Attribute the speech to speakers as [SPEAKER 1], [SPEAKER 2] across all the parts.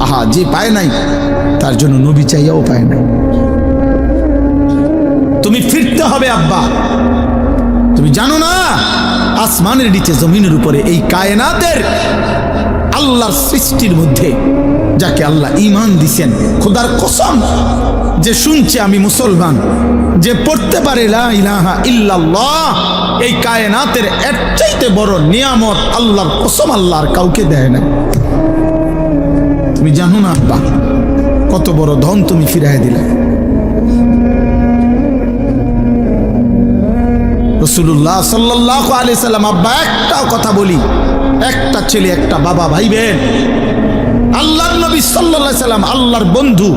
[SPEAKER 1] আহা, যে পায় নাই তার জন্য নবী চাইয়াও পায় নাই। তুমি ফিরতে হবে আব্বা। তুমি জানো না আসমানের নিচে জমিনের উপরে এই কায়নাতের আল্লাহর সৃষ্টির মধ্যে যাকে আল্লাহ ঈমান দিছেন, খোদার কসম, যে শুনছে আমি মুসলমান, যে পড়তে পারে লা ইলাহা ইল্লাল্লাহ, এই কায়নাতের এর চাইতে বড় নিয়ামত আল্লাহর কসম আল্লাহর কাউকে দেয় না। তুমি জানো না আব্বা কত বড় ধন তুমি ফিরাই দিলে। রাসূলুল্লাহ সাল্লাল্লাহু আলাইহি সাল্লাম, আব্বা একটা কথা বলি, একটা ছেলে একটা বাবা ভাইবেন, আল্লাহর নবী সাল্লাল্লাহু আলাইহি সাল্লাম আল্লাহর বন্ধু,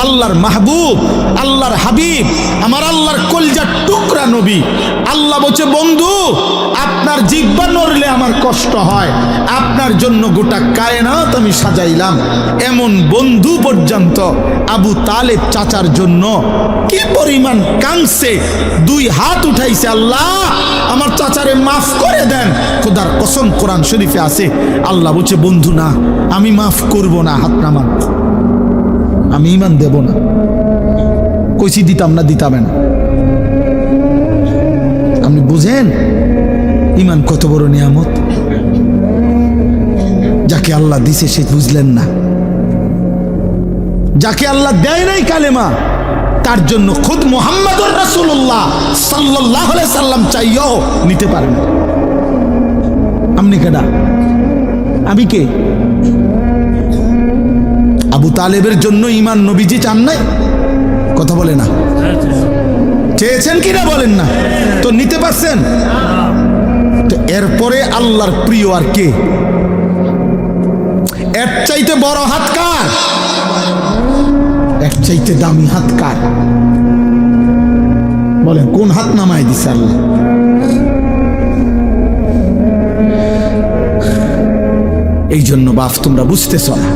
[SPEAKER 1] আল্লাহর মাহবুব, আল্লাহর হাবিব, আমার আল্লাহর কলিজার টুকরা নবী। আল্লাহ বলছে, বন্ধু আপনার জিহ্বা নড়লে আমার কষ্ট হয়, আপনার জন্য গোটা কায়নাত আমি সাজাইলাম। এমন বন্ধু পর্যন্ত আবু তালেব চাচার জন্য কি পরিমাণ কাঁদছে, 2 হাত উঠাইছে, আল্লাহ আমার চাচারে মাফ করে দেন। খোদার কসম কোরআন শরীফে আছে, আল্লাহ বলছে বন্ধু না, আমি মাফ করব না, হাত নামান, আমি ঈমান দেব না। কইছি দিতাম না, দিতাম না। আপনি বুঝেন ঈমান কত বড় নিয়ামত, যাকে আল্লাহ দিছে সে বুঝলেন না। যাকে আল্লাহ দেয় নাই কালেমা, তার জন্য খুদ মুহাম্মদুর রাসূলুল্লাহ সাল্লাল্লাহু আলাইহি সাল্লাম চাইও নিতে পারেন। আপনি কেডা? আমি কে? আবু তালেবের জন্য ঈমান নবীজি চান নাই? কথা বলে না, চেয়েছেন কিনা বলেন না, তো নিতে পারছেন? তো এরপরে আল্লাহর প্রিয় আর কে? এর চাইতে বড় হাত কার? এর চাইতে দামি হাত কার? বলেন কোন হাত নামায় দিছে আল্লাহ? এই জন্য বাপ তোমরা বুঝতেছ না,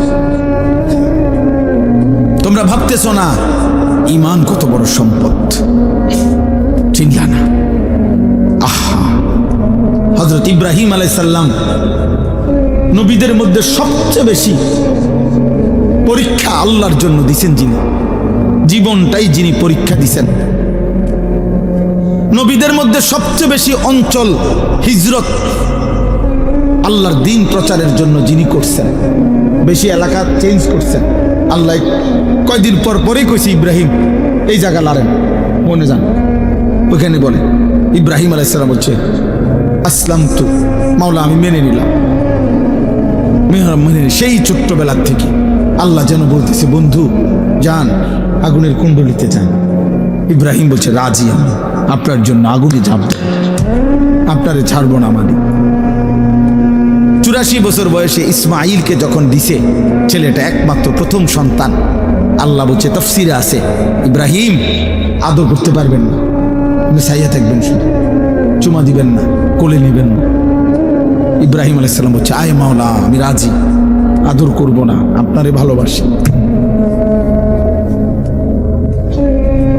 [SPEAKER 1] তোমরা ভাবতেছ না ঈমান কত বড় সম্পদ, চিন্তা না। আহা, হযরত ইব্রাহিম আলাইহিস সালাম নবীদের মধ্যে সবচেয়ে বেশি পরীক্ষা আল্লাহর জন্য দিছেন, যিনি জীবনটাই যিনি পরীক্ষা দিছেন। নবীদের মধ্যে সবচেয়ে বেশি অঞ্চল হিজরত আল্লাহর দ্বীন প্রচারের জন্য যিনি করছেন, বেশি এলাকা চেঞ্জ করছেন। আল্লাহ কয়দিন পর পরেই কইছে, ইব্রাহিম এই জায়গা লারেন, মনে যান, ওইখানে বলে। ইব্রাহিম আলাইহিস সালাম বলছে, আসলামতু, মাওলা আমি মেনে নিলাম। মেনে সেই ছোট্টবেলার থেকে আল্লাহ যেন বলতেছে, বন্ধু যান আগুনের কুণ্ডলিতে যান। ইব্রাহিম বলছে, রাজি আমি, আপনার জন্য আগুনে যাব, আপনারে ছাড়বো না। মানে 84 বছর বয়সে ইসমাইলকে যখন দিছে, ছেলেটা একমাত্র প্রথম সন্তান, আল্লাহ বলছে তাফসিরে আছে, ইব্রাহিম আদর করতে পারবেন না, আপনি সাইয়া থাকবেন, শুধু চুমা দিবেন না, কোলে নেবেন না। ইব্রাহিম আলাইহিস সালাম বলছে, আয় মাওলা আমি রাজি, আদর করব না, আপনারে ভালোবাসি।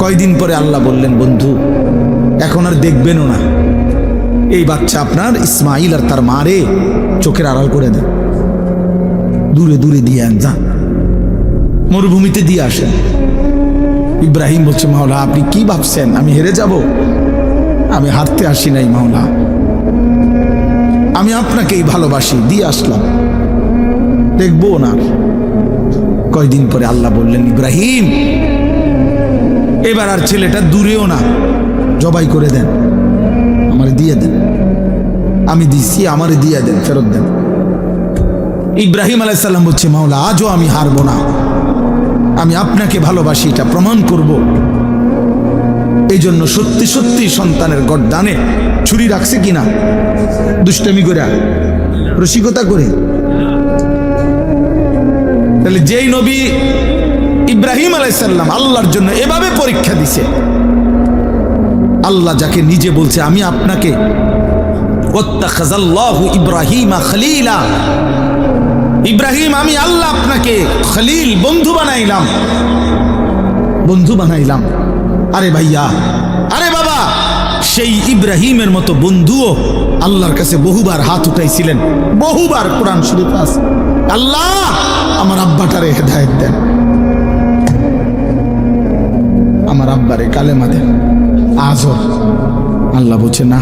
[SPEAKER 1] কয়দিন পরে আল্লাহ বললেন, বন্ধু এখন আর দেখবেনও না, এই বাচ্চা আপনার ইসমাইল আর তার মারে চোখের আড়াল করে দেন, দূরে দূরে দিয়ে আন, যান মরুভূমিতে দিয়ে আসেন। ইব্রাহিম বলছে, মাওলা আপনি কি ভাবছেন আমি হেরে যাব? আমি হারতে আসি নাই মাওলা, আমি আপনাকেই ভালোবাসি, দিয়ে আসলাম, দেখবো না। কয়দিন পরে আল্লাহ বললেন, ইব্রাহিম এবার আর ছেলেটা দূরেও না, জবাই করে দেন, আমারে দিয়ে দেন, আমি দিছি, আমারে দিয়ে দেন, ফেরত দেন। ইব্রাহিম আলাইহিস সালাম বলছে, মাওলা আজও আমি হারবো না, আমি আপনাকে ভালোবাসি, এটা প্রমাণ করব। এই জন্য সত্যি সত্যি সন্তানের গর্দানে ছুরি রাখছে কিনা, দুষ্টামি করে, রসিকতা করে? তাহলে যেই নবী ইব্রাহিম আলাইহিস সালাম আল্লাহর জন্য এভাবে পরীক্ষা দিছে, আল্লাহ যাকে নিজে বলছে, আমি আপনাকে ওয়াত্তাখাযাল্লাহু ইব্রাহিমা খলিলা, ইব্রাহিম আমি আল্লাহ আপনাকে খলিল, বন্ধু বানাইলাম, বন্ধু বানাইলাম। আরে ভাইয়া, আরে বাবা, সেই ইব্রাহিমের মতো বন্ধুও আল্লাহর কাছে বহুবার হাত উঠাইছিলেন, বহুবার কোরআন শরীফে আছে। আল্লাহ আমার আব্বাটারে হেদায়েত দেন, আমার আব্বারে কালেমা দেন। আজও আল্লাহ বলছে না,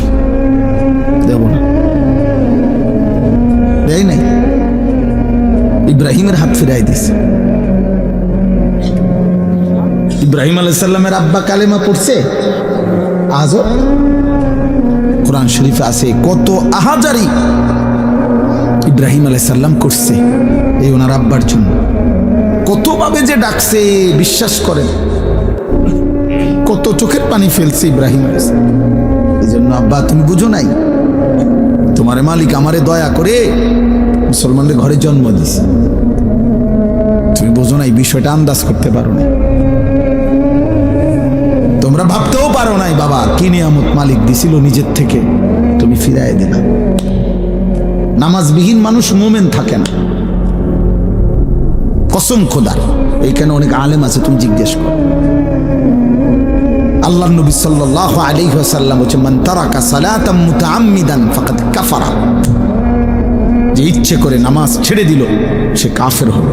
[SPEAKER 1] দেব না, দেয় নাই। ইব্রাহিমের হাত ফিরাই দিছে। ইব্রাহিম আলাইহিস সালামের আব্বা কালেমা পড়ছে, আজও কোরআন শরীফে আছে কত আহাজারি ইব্রাহিম আলাইহিস সালাম করছে এই ওনার আব্বার জন্য। কতভাবে যে ডাকছে বিশ্বাস করেন, কত চোখের পানি ফেলছে ইব্রাহিম আলাইহিস সালাম। এই জন্য আব্বা তুমি বুঝো নাই, তোমার মালিক আমারে দয়া করে মুসলমানদের ঘরে জন্ম দিছে, তুমি বোঝো নাই, বিষয়টা আন্দাজ করতে পারো না, তোমরা ভাবতেও পারো নাই বাবা কি নিয়ামত মালিক দিছিল নিজের থেকে, তুমি ফিরাই দিলা। নামাজবিহীন মানুষ মোমেন থাকে না, কসম খোদার। এইখানে অনেক আলেম আছে, তুমি জিজ্ঞেস করো। আল্লাহর নবী সাল্লাল্লাহু আলাইহি ওয়াসাল্লাম বলেছেন, মান তারাকা সালাতাম মুতাআম্মিদান ফাকাদ কাফারা, যে ইচ্ছে করে নামাজ ছেড়ে দিল সে কাফের হলো।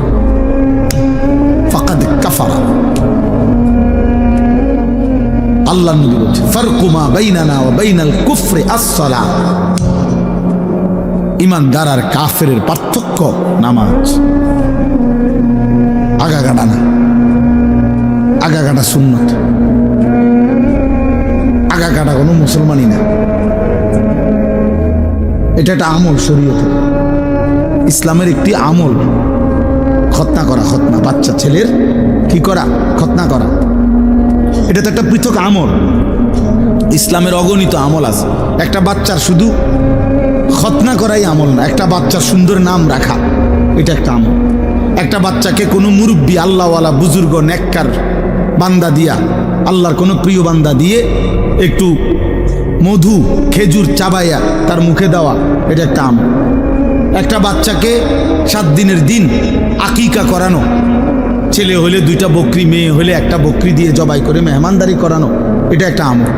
[SPEAKER 1] ফাকাদ কাফারা। আল্লাহর নবী বলেছেন, ফারকু মা বাইনানা ওয়া বাইনাল কুফরি আস-সালাহ, ঈমানদার আর কাফেরের পার্থক্য নামাজ। আগাগাডা না, আগাগাডা সুন্নত, আগাগাডা কোনো মুসলমানই না। এটা একটা আমল, শরীয়তে ইসলামের একটি আমল। খতনা করা, খতনা বাচ্চা ছেলের কি করা, খতনা করা, এটা তো একটা পৃথক আমল। ইসলামের অগণিত আমল আছে, একটা বাচ্চার শুধু খতনা করাই আমল না, একটা বাচ্চার সুন্দর নাম রাখা এটা একটা আমল। একটা বাচ্চাকে কোনো মুরব্বী আল্লাহওয়ালা বুজুর্গ নেককার বান্দা দিয়া, আল্লাহর কোনো প্রিয় বান্দা দিয়ে একটু মধু খেজুর চাবাইয়া তার মুখে দেওয়া, এটা একটা আমল। একটা বাচ্চাকে 7 দিনের দিন আকিকা করানো, ছেলে হলে 2টা বকরি, মেয়ে হলে 1টা বকরি দিয়ে জবাই করে মেহমানদারি করানো, এটা একটা আমল।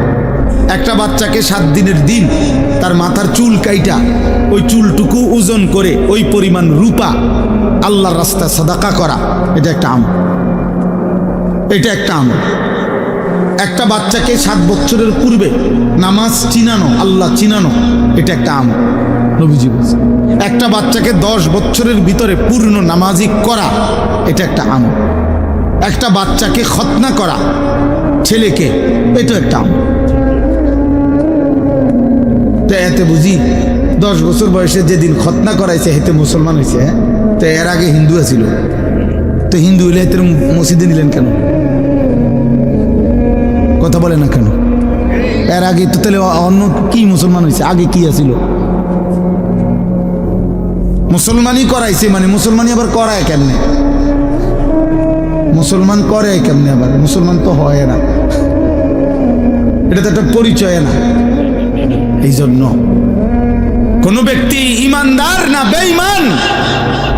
[SPEAKER 1] একটা বাচ্চাকে 7 দিনের দিন তার মাথার চুল কাইটা ওই চুলটুকু ওজন করে ওই পরিমাণ রূপা আল্লাহর রাস্তায় সাদাকা করা, এটা একটা আমল, এটা একটা আমল। একটা বাচ্চাকে 7 বছরের পূর্বে নামাজ চিনানো, আল্লাহ চিনানো, এটা একটা আমল, নবীজি বলেছেন। একটা বাচ্চাকে 10 বছরের ভিতরে পূর্ণ নামাজি করা, এটা একটা আমল। একটা বাচ্চাকে খতনা করা ছেলেকে, এটা একটা আমল। তো এতে বুঝি 10 বছর বয়সে যেদিন খতনা করাইছে হেতে মুসলমান হয়েছে, হ্যাঁ? তো এর আগে হিন্দু ছিল, তো হিন্দু হইলে হেতের মসজিদে নিলেন কেন? কথা বলে না কেন? এর আগে তো তাহলে অন্য কি মুসলমান হয়েছে, আগে কি আছিল? মুসলমানই করাইছে, মানে মুসলমানই আবার করায় কেমনে? মুসলমান করে কেমনে আবার? মুসলমান তো হয় না, এটা তো একটা পরিচয় না। এই জন্য কোন ব্যক্তি ইমানদার না বেঈমান,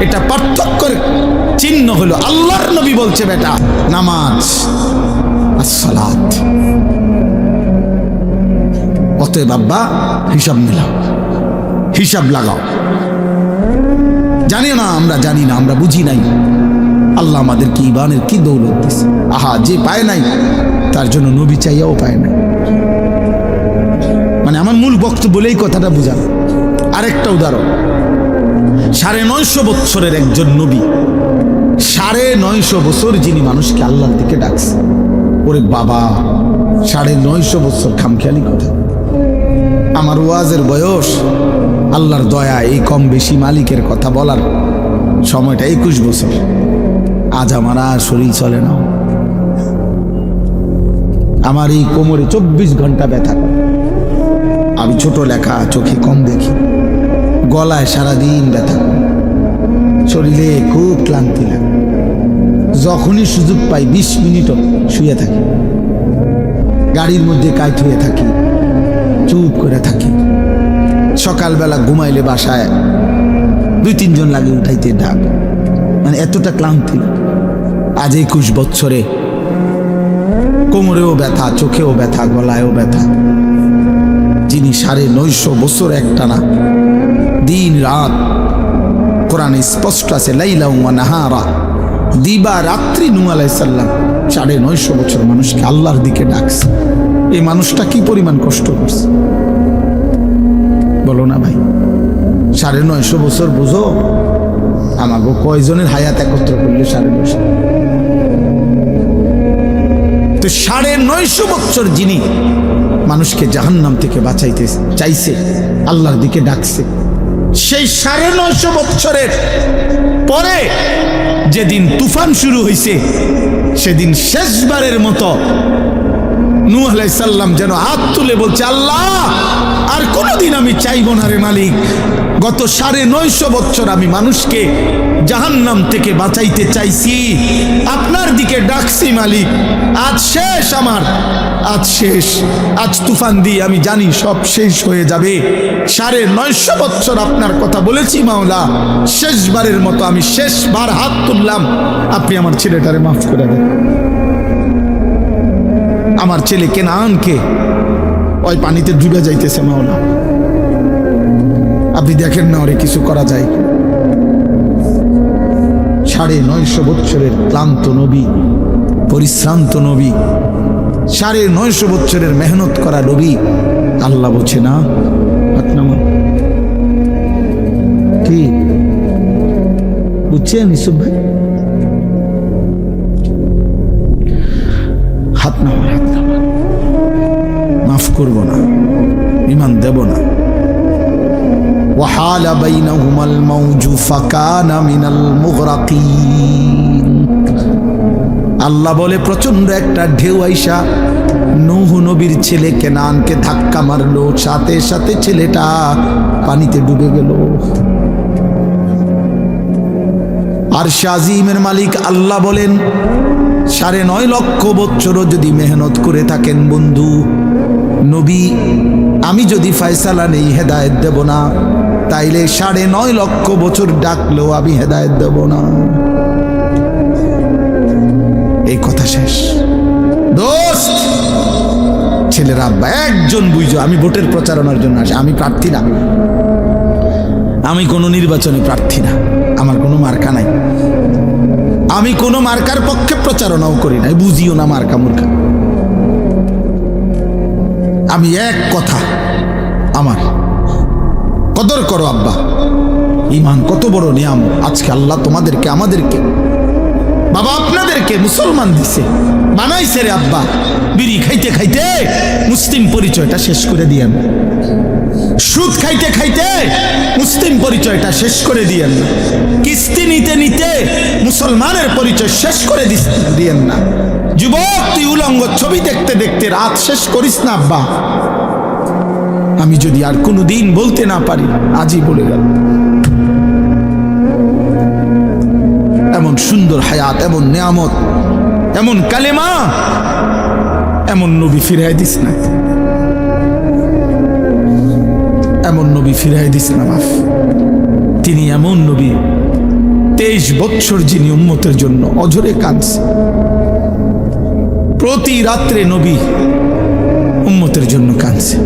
[SPEAKER 1] এটা পার্থক্যের চিহ্ন হলো আল্লাহর নবী বলছে, বেটা নামাজ as-salat। অতএব আব্বা হিসাব মিলাও, হিসাব লাগাও। জানি না, আমরা জানি না, আমরা বুঝি নাই আল্লাহ আমাদের কি ইমানের কি দৌলত দিছে। আহা, যে পায় নাই তার জন্য নবী চাইয়াও পায় নাই। মানে আমার মূল বক্তব্য বলেই কথাটা বুঝানো। আরেকটা উদাহরণ, 950 বছরের একজন নবী, 950 বছর যিনি মানুষকে আল্লাহর দিকে ডাকছে। ওরে বাবা, 950 বছর খামখেয়ালি কথা। আমার ওয়াজের বয়স, আল্লাহর দয়া, এই কম বেশি মালিকের কথা বলার সময়টা 21 বছর। আজ আমার আর শরীর চলে না, আমার এই কোমরে 24 ঘন্টা ব্যথা। আমি ছোট লেখা, চোখে কম দেখি, গলায় সারাদিন ব্যথা, শরীরে খুব ক্লান্তি লাগে। যখনই সুযোগ পাই 20 মিনিটও শুয়ে থাকি, গাড়ির মধ্যে কাইট হয়ে থাকি, চুপ করে থাকি। সকালবেলা ঘুমাইলে বাসায় 2-3 জন লাগে উঠাইতে ডাক, মানে এতটা ক্লান্তি। আজ 21 বছরে কোমরেও ব্যথা, চোখেও ব্যথা, গলায়ও ব্যথা। যিনি 950 বছর একটানা দিন রাত কোরআনে স্পষ্ট আছে লাইলা ওয়া নাহারা, দিবা রাত্রি নূহ আলাইহিস সালাম 950 বছর মানুষকে আল্লাহর দিকে ডাকছে। এই মানুষটা কি পরিমাণ কষ্ট করছে বলো না ভাই? 950 বছর বুঝো, আমাকে কয়জনের হায়াত একত্র করলে 950। তো 950 বছর যিনি মানুষকে জাহান্নাম থেকে বাঁচাইতে চাইছে, আল্লাহর দিকে ডাকছে, সেই 950 বছরের পরে যেদিন তুফান শুরু হয়েছে, সেদিন শেষবারের মতো নূহ আলাইহিস সালাম যেন হাত তুলে বলছে, আল্লাহ আর কোনোদিন আমি চাইব না রে মালিক, গত 950 বছর আমি মানুষকে জাহান্নাম থেকে বাঁচাইতে চাইছি, আপনার দিকে ডাকছি মালিক, আজ শেষ, আমার আজ শেষ, আজ তুফান দিয়ে আমি জানি সব শেষ হয়ে যাবে। 950 বছর আপনার কথা বলেছি মাওলা, শেষবারের মতো আমি শেষবার হাত তুললাম, আপনি আমার ছেলেটারে মাফ করে দেন। আমার ছেলে কেনানকে ওই পানিতে ডুবে যাইতেছে মাওলা, আপনি দেখেন না ওরে কিছু করা যায়। 950 বছরের ক্লান্ত নবী, পরিশ্রান্ত নবী, 950 বছরের মেহনত করা নবী, আল্লাহ বলছে না হাত নামা। কি বুঝছেন ইসুফ ভাই? হাত নামা, হাত নামা, মাফ করবো না, ইমান দেব না। وحال بينهما الموج فكان من المغرقين। আল্লাহ বলে প্রচন্ড একটা ঢেউ আইসা নূহ নবীর ছেলে কেনানকে ধাক্কা মারলো, সাথে সাথে ছেলেটা পানিতে ডুবে গেল। আর শাজিমের মালিক আল্লাহ বলেন, 9.5 লক্ষ বছরও যদি মেহনত করে থাকেন বন্ধু নবী, আমি যদি ফয়সালা নেই হেদায়েত দেব না, তাইলে 9.5 লক্ষ বছর ডাকলেও আমি হেদায়েত দেব না। এই কথা শেষ। দোস্ত ছেলেরা, আব্বা একজন বুঝো, আমি ভোটের প্রচারণার জন্য আসি, আমি প্রার্থী না, আমি কোনো নির্বাচনে প্রার্থী না, আমার কোনো মার্কা নাই, আমি কোনো মার্কার পক্ষে প্রচারণাও করি না, বুঝিও না মার্কা মূর্খা। আমি এক কথা, আমার কদর করো আব্বা, ঈমান কত বড় নিয়ামত আজকে আল্লাহ তোমাদেরকে, আমাদেরকে, বাবা আপনাদেরকে মুসলমান দিছে, বানাইছে রে আব্বা। বিড়ি খাইতে খাইতে মুসলিম পরিচয়টা শেষ করে দিয়েন, সুদ খাইতে খাইতে মুসলিম পরিচয়টা শেষ করে দিয়েন না, কিস্তি নিতে নিতে মুসলমানের পরিচয় শেষ করে দিয়েন না। যুবক, তুই উলঙ্গ ছবি দেখতে দেখতে রাত শেষ করিস না আব্বা। আমি যদি আর কোনো দিন বলতে না পারি, আজই বলে গেল। এমন সুন্দর হায়াত, এমন নিয়ামত, এমন কালেমা, এমন নবী ফিরাই দিস না, এমন নবী ফিরাই দিস না মাফ। তিনি এমন নবী, 23 বছর যিনি উম্মতের জন্য অঝরে কাঁদছে। প্রতি রাত্রে নবী উম্মতের জন্য কাঁদছে।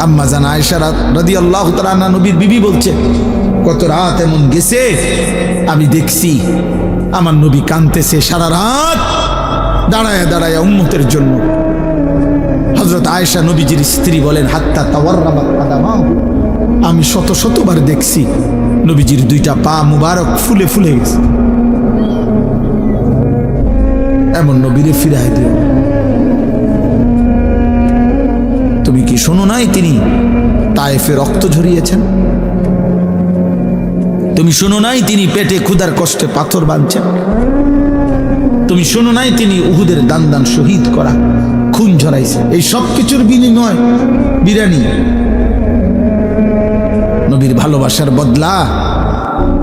[SPEAKER 1] আম্মা জান আয়েশা রাদিয়াল্লাহু তাআলা আনহা নবীর বিবি বলছে, কত রাত এমন গেছে আমি দেখছি আমার নবী কাঁদতেছে সারা রাত দাঁড়ায় দাঁড়ায় উম্মতের জন্য। হযরত আয়েশা নবীজির স্ত্রী বলেন, হাত্তা তাওয়াররাবাত কাদামাহু, আমি শত শতবার দেখছি নবীজির 2টা পা মুবারক ফুলে ফুলে গেছে। এমন নবীরে ফিরাই দিও। তুমি কি শোনো নাই তিনি তায়েফে রক্ত ঝরিয়েছেন? তুমি শোনো নাই তিনি পেটে ক্ষুধার কষ্টে পাথর বাঁধছেন? তুমি শোনো নাই তিনি উহুদের দান দান শহীদ করা খুন ঝরাইছে? এই সব কিছুর বিনিময় বিরিয়ানি, নবীর ভালোবাসার বদলা,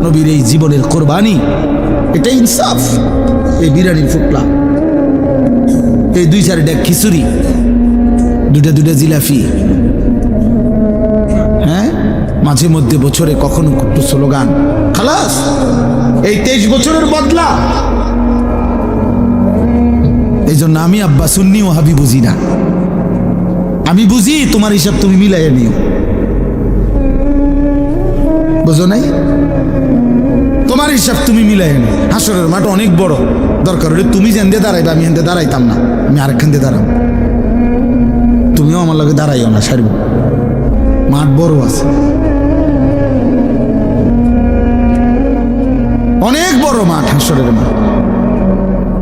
[SPEAKER 1] নবীর এই জীবনের কোরবানি, এটা ইনসাফ। এই বিরিয়ানির ফুটলা, এই 2-4 ডেক খিচুড়ি, 2টা জিলাপি, হ্যাঁ, মাঝে মধ্যে বছরে কখনো একটু স্লোগান, খালাস, এই 23 বছরের বদলা। এই জন্য আমি আব্বা সুন্নি ও হাবি বুঝি না, আমি বুঝি তোমার হিসাব তুমি মিলাইয়া নিও, বুঝো নাই? তোমার হিসাব তুমি মিলাই নি। হাসরের মাঠ অনেক বড়, দরকার হলে তুমি যেন দিয়ে দাঁড়াইবে, আমি হেন দিয়ে দাঁড়াইতাম না, আমি আরেকখান দিয়ে দাঁড়াবো। তুমিও আমার লগে দাঁড়াইও না, সারিব। মাঠ বড় আছে, অনেক বড় মাঠ, হাসরের মাঠ।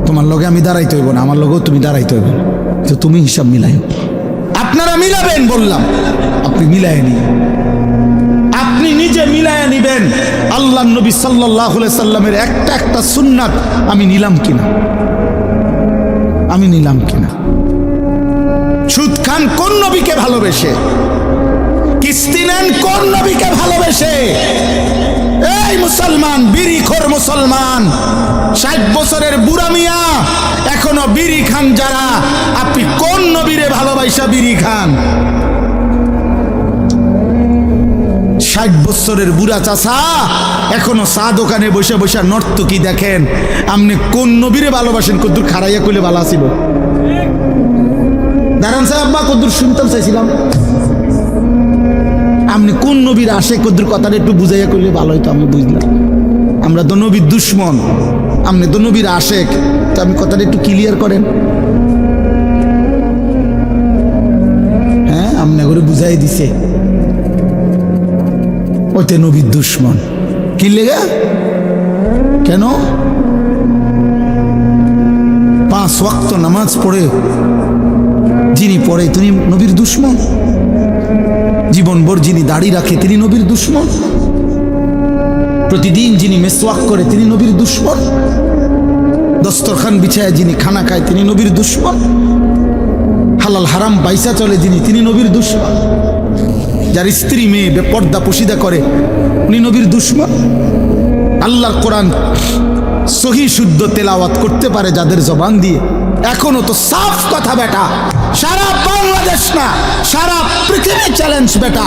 [SPEAKER 1] তোমার লগে আমি দাঁড়াইতে হইব না, আমার লগেও তুমি দাঁড়াইতে হইব, তো তুমি হিসাব মিলাইও। আপনারা মিলাবেন বললাম, আপনি মিলাই নি, আপনি নিজে মিলাইয়া নিবেন আল্লাহ নবী সাল্লাল্লাহু আলাইহি সাল্লামের একটা একটা সুন্নাত আমি নিলাম কিনা, আমি নিলাম কিনা। সুদ খান কোন নবীকে ভালোবেসে, কিস্তি নেন কোন নবীকে ভালোবেসে। এই মুসলমান, বিড়িখোর মুসলমান, 60 বছরের বুড়া মিয়া এখনো বিড়ি খান যারা, আপনি কোন নবীরে ভালোবাসা বিড়ি খান? 60 বছরের বুড়া চাচা এখনো চা দোকানে বসে বসে নর্তকী দেখেন, আপনি কোন নবীরে ভালোবাসেন? কদ্দুর খারাইয়া কইলে ভালো ছিল। দাঁড়ান সাহেব, বা কদ্দুর শুনতাম চাইছিলাম, আপনি কোন নবীর আসে কদ্দুর কথাটা একটু বুঝাইয়া কইলে ভালো হইতো, আমি বুঝলাম। আমরা তো নবীর দুশ্মন, আপনি তো নবীর আশেক, তো আপনি কথাটা একটু ক্লিয়ার করেন। হ্যাঁ, আপনি করে বুঝাই দিছে ওইতে নবীর দুশ্মন। কি লেগা? কেন? 5 ওয়াক্ত নামাজ পড়ে যিনি পড়ে তিনি নবীর দুশ্মন, জীবনভর যিনি দাড়ি রাখে তিনি নবীর দুশ্মন, প্রতিদিন যিনি মেসওয়াক করে তিনি নবীর দুশ্মন, দস্তরখান বিছায় যিনি খানা খায় তিনি নবীর দুশ্মন, হালাল হারাম বাইসা চলে যিনি তিনি নবীর দুশ্মন, যার স্ত্রী মেয়ে বেপর্দা পশিদা করে উনি নবীর দুশ্মন। আল্লাহর কোরআন সহি শুদ্ধ তেলাওয়াত করতে পারে যাদের জবান দিয়ে, এখনো তো সাফ কথা বেটা, সারা বাংলাদেশ না সারা পৃথিবী চ্যালেঞ্জ বেটা।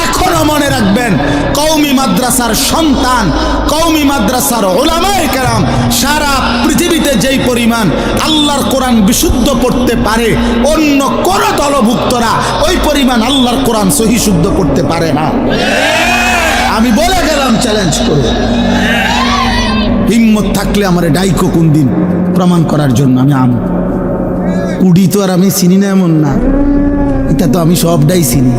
[SPEAKER 1] এখনো মনে রাখবেন, কওমি মাদ্রাসার সন্তান, কওমি মাদ্রাসার উলামায়ে কেরাম সারা পৃথিবীতে যেই পরিমাণ আল্লাহর কোরআন বিশুদ্ধ পড়তে পারে, অন্য কোন দলভুক্তরা ওই পরিমাণ আল্লাহর কোরআন সহি শুদ্ধ পড়তে পারে না। আমি বলে গেলাম চ্যালেঞ্জ করে, হিম্মত থাকলে আমারে ডাইকো কোন দিন প্রমাণ করার জন্য। আমি কুড়ি তো আর আমি চিনি না এমন না, এটা তো আমি সবটাই চিনি।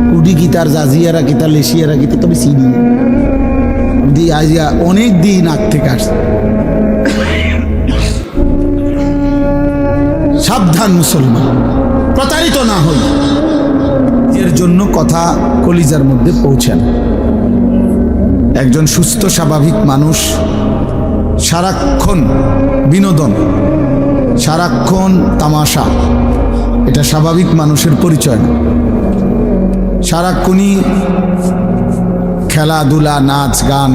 [SPEAKER 1] কুড়ি কি তার জাজিয়ারা কি তার লেশিয়ারা কি তো আমি চিনি, অনেক দিন আগ থেকে আসছে। সাবধান মুসলমান, প্রতারিত না হই, এর জন্য কথা কলিজার মধ্যে পৌঁছান। একজন সুস্থ স্বাভাবিক মানুষ সারাক্ষণ বিনোদন, সারাক্ষণ তামাশা, এটা স্বাভাবিক মানুষের পরিচয় না। সারাক্ষণই খেলাধুলা, নাচ গান,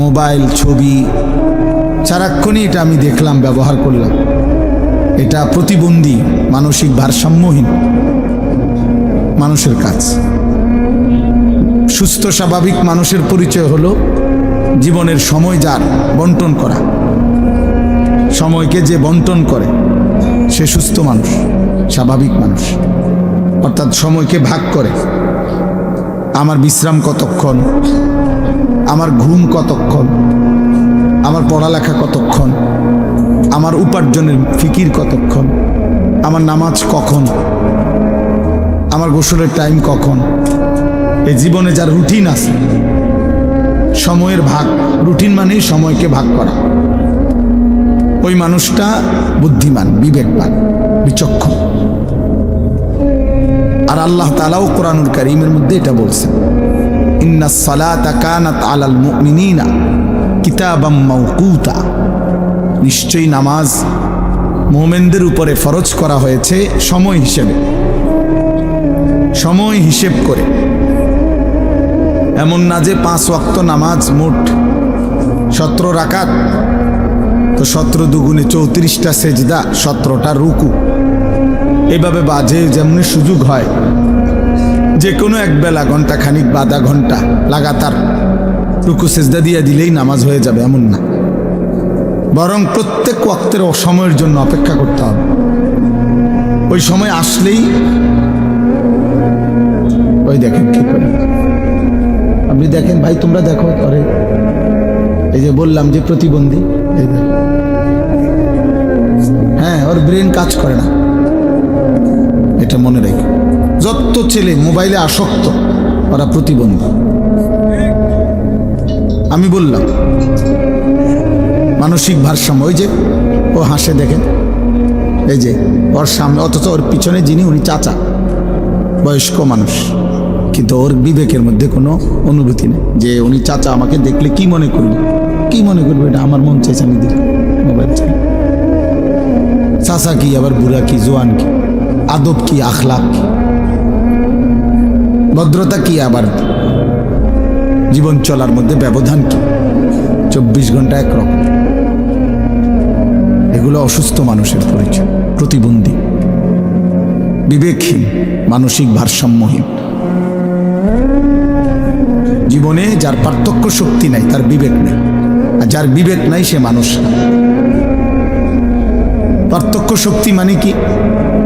[SPEAKER 1] মোবাইল, ছবি, সারাক্ষণই এটা আমি দেখলাম, ব্যবহার করলাম। এটা প্রতিবন্ধী, মানসিক ভারসাম্যহীন মানুষের কাজ। সুস্থ স্বাভাবিক মানুষের পরিচয় হলো জীবনের সময় যার বন্টন করা, সময়কে যে বন্টন করে সে সুস্থ মানুষ, স্বাভাবিক মানুষ। অর্থাৎ সময়কে ভাগ করে, আমার বিশ্রাম কতক্ষণ, আমার ঘুম কতক্ষণ, আমার পড়ালেখা কতক্ষণ, আমার উপার্জনের ফিকির কতক্ষণ, আমার নামাজ কখন, আমার গোসলের টাইম কখন। এই জীবনে যার রুটিন আছে, সময়ের ভাগ, রুটিন মানেই সময়কে ভাগ করা, ওই মানুষটা বুদ্ধিমান, বিবেকবান, বিচক্ষণ। আর আল্লাহ তাআলাও কোরআনুল কারীমের মধ্যে এটা বলছেন, ইন্নাস সালাতা কানাত আলাল মুমিনিনা কিতাবাম মাওকুতা, নিশ্চয়ই নামাজ মুমিনদের উপরে ফরজ করা হয়েছে সময় হিসেবে, সময় হিসেব করে। এমন না যে 5 ওয়াক্ত নামাজ মোট 17 রাকাত, তো 17 দুগুণে 34টা সেজদা, 17টা রুকু, এভাবে বাজে যেমনি সুযোগ হয় যে কোনো এক বেলা ঘন্টা খানিক বা আধা ঘন্টা লাগাতার রুকু সেজদা দিয়ে দিলেই নামাজ হয়ে যাবে, এমন না। বরং প্রত্যেক ওয়াক্তের সময়ের জন্য অপেক্ষা করতে হবে। ওই সময় আসলেই ওই দেখেন কি করে আপনি দেখেন ভাই, তোমরা দেখো করে, এই যে বললাম যে প্রতিবন্ধী, এই দেখো, হ্যাঁ ওর ব্রেন কাজ করে না, এটা মনে রেখে। যত ছেলে মোবাইলে আসক্ত ওরা প্রতিবন্ধী। আমি বললাম মানসিক ভারসাম্য, ওই যে ও হাসে দেখেন, এই যে ওর সামনে, অথচ ওর পিছনে যিনি উনি চাচা, বয়স্ক মানুষ, কিন্তু ওর বিবেকের মধ্যে কোনো অনুভূতি নেই যে উনি চাচা আমাকে দেখলে কি মনে করবে, কি মনে করবে, এটা আমার মন চাইছে আমি দেখি মোবাইল চাই। চাচা কি আবার বুড়া কি জোয়ান কি, আদব কি আখলাক কি, ভদ্রতা কি, আবার জীবন চলার মধ্যে ব্যবধান কি, 24 ঘন্টা একরকম। এগুলো অসুস্থ মানুষের পরিচয়, প্রতিবন্ধী, বিবেকহীন, মানসিক ভারসাম্যহীন। জীবনে যার পার্থক্য শক্তি নাই তার বিবেক নেই, আর যার বিবেক নাই সে মানুষ না। পার্থক্য শক্তি মানে কি?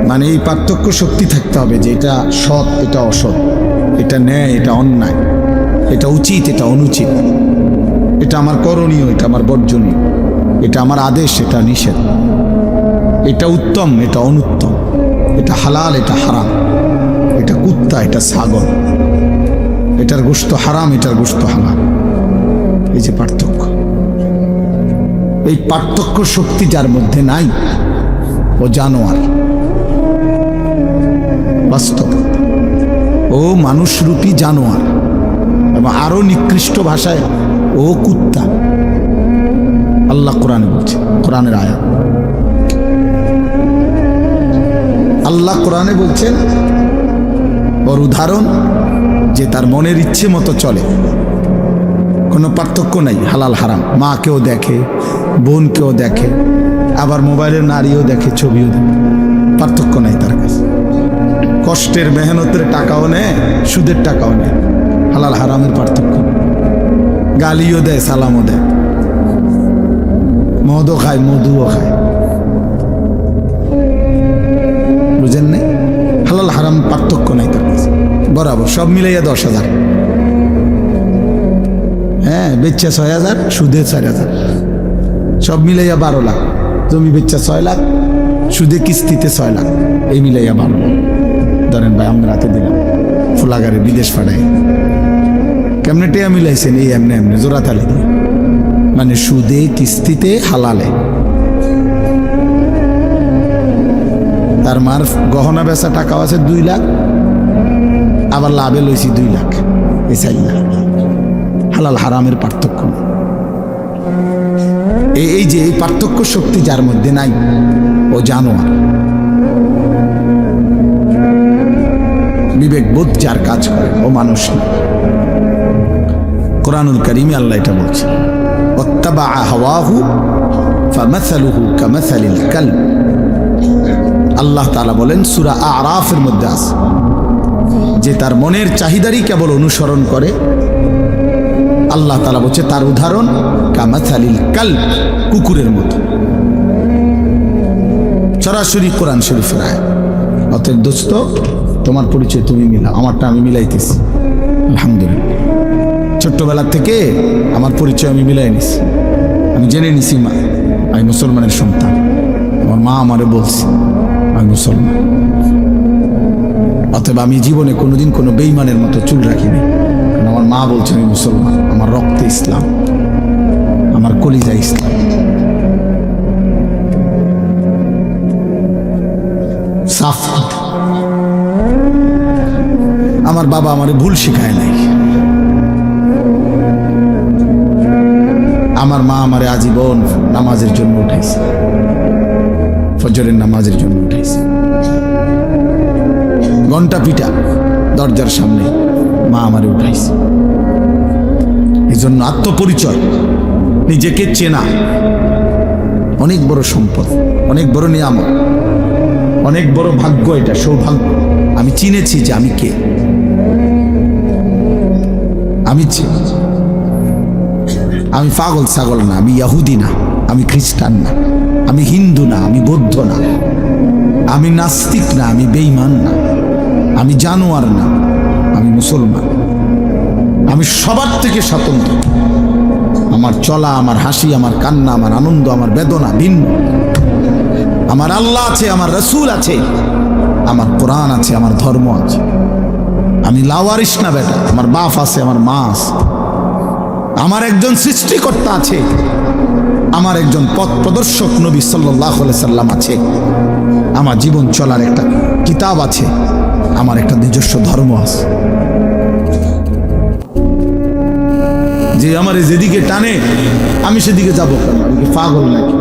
[SPEAKER 1] মানে এই পার্থক্য শক্তি থাকতে হবে যে এটা সৎ, এটা অসৎ, এটা ন্যায়, এটা অন্যায়, এটা উচিত, এটা অনুচিত, এটা আমার করণীয়, এটা আমার বর্জনীয়, এটা আমার আদেশ, এটা নিষেধ, এটা উত্তম, এটা অনুত্তম, এটা হালাল, এটা হারাম, এটা কুত্তা, এটা ছাগল, এটার গোশত হারাম, এটার গোশত হালাল। এই যে পার্থক্য, এই পার্থক্য শক্তি যার মধ্যে নাই ও জানোয়ার, বাস্তব ও মানুষরূপী জানোয়ার, এবং আরো নিকৃষ্ট ভাষায় ও কুত্তা। আল্লাহ কোরআনে বলছে, কোরআনের আয়াত, আল্লাহ কোরআনে বলছেন ওর উদাহরণ যে তার মনের ইচ্ছে মতো চলে, কোনো পার্থক্য নাই হালাল হারাম, মাকেও দেখে, বোনকেও দেখে, আবার মোবাইলের নারীও দেখে, ছবিও দেখে, পার্থক্য নাই তার কাছে। কষ্টের মেহনতের টাকাও নেয়, সুদের টাকাও নেয়, হালাল হারামের পার্থক্য। গালিও দেয়, সালামও দেয়, মদও খায়, মধুও খায়, বুঝেন নাই? হালাল হারাম পার্থক্য নাই তার কাছে, বরাবর সব মিলাইয়া 10,000, হ্যাঁ বেচ্চা 6,000, সুদে 4,000, সব মিলাইয়া 12 লাখ, জমি বেচ্চা 6 লাখ, সুদে কিস্তিতে 6 লাখ, এই মিলাইয়া 12 লাখ। ধরেন ভাই আমরা রাতে দিলাম ফুলাগারে বিদেশ পাঠাই, কেমনে টেয়া মিলাইছেন? এই এমনি এমনি জোড়া তালে দিয়ে, মানে সুদে কিস্তিতে হালালে। তার মার গহনা বেচা টাকাও আছে 2 লাখ, আবার লাভে লইছি 2 লাখ, এই 4 লাখ। হালাল হারামের পার্থক্য নেই। এই যে এই পার্থক্য শক্তি যার মধ্যে নাই ও জানোয়ার। বিবেকবোধ যার কাজ করে ও মানুষ না। কোরআনুল কারীমে আল্লাহ এটা বলছে, ওয়াত্তাবা হাওয়াহু ফামাসালুহু কামাসালিল কালব। আল্লাহ তাআলা বলেন সূরা আরাফের মধ্যে আছে যে তার মনের চাহিদারই কেবল অনুসরণ করে, আল্লাহ তাআলা বলছে তার উদাহরণ কামাসালিল কালব, কুকুরের মতো। সরাসরি কোরআন শরীফের আয়াত। অতএব দোস্ত, তোমার পরিচয় তুমি মিলাও, আমারটা আমি মিলাইতেছি আলহামদুলিল্লাহ। ছোট্টবেলা থেকে আমার পরিচয় আমি মিলাই নিছি, আমি জেনে নিছি মা আমি মুসলমানের সন্তান, আমার মা আমারে বলছে আমি মুসলমান। অতএব আমি জীবনে কোনোদিন কোনো বেঈমানের মতো চুল রাখিনি, কারণ আমার মা বলছে আমি মুসলমান, আমার রক্তে ইসলাম, আমার কলিজা ইসলাম। সাফ, আমার বাবা আমারে ভুল শিখায় নাই, আমার মা আমারে আজীবন নামাজের জন্য উঠাইছে, ফজরের নামাজের জন্য উঠাইছে। ঘন্টা পিটা দরজার সামনে মা আমারে উঠাইছে। এই জন্য আত্মপরিচয়, নিজেকে চেনা অনেক বড় সম্পদ, অনেক বড় নিয়ামত, অনেক বড় ভাগ্য, এটা সৌভাগ্য। আমি চিনেছি যে আমি কে, আমি আমি পাগল ছাগল না, আমি ইহুদি না, আমি খ্রিস্টান না, আমি হিন্দু না, আমি বৌদ্ধ না, আমি নাস্তিক না, আমি বেঈমান না, আমি জানোয়ার না, আমি মুসলমান। আমি সবার থেকে স্বতন্ত্র। আমার চলা, আমার হাসি, আমার কান্না, আমার আনন্দ, আমার বেদনা ভিন্ন। আমার আল্লাহ আছে, আমার রসুল আছে, আমার কোরআন আছে, আমার ধর্ম আছে। আমি লাওয়ারিস না বেটা। আমার বাপ আছে, আমার মা আছে, আমার একজন সৃষ্টিকর্তা আছে, আমার একজন পথ প্রদর্শক নবী সাল্লাল্লাহু আলাইহি সাল্লাম আছে, আমার জীবন চলার একটা কিতাব আছে, আমার একটা নিজস্ব ধর্ম আছে। যে আমার যেদিকে টানে আমি সেদিকে যাবো কেন? আমি কি পাগল নাকি?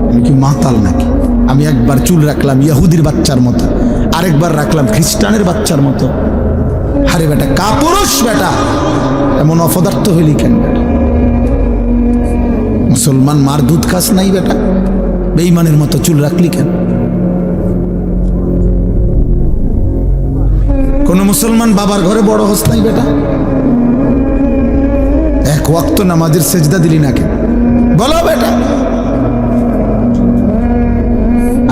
[SPEAKER 1] আমি কি মাতাল নাকি? আমি একবার চুল রাখলাম ইহুদির বাচ্চার মতো, আরেকবার রাখলাম খ্রিস্টানের বাচ্চার মতো। আরে বেটা, কাপুরুষ বেটা, এমন অপদার্থ হইলি কেন বেটা? মুসলমান মার দুধ খাস নাই বেটা? বেঈমানের মতো চুল রাখলি কেন? কোন মুসলমান বাবার ঘরে বড় হস নাই বেটা? এক ওয়াক্ত নামাজের সেজদা দিলি না কেন? বলো বেটা।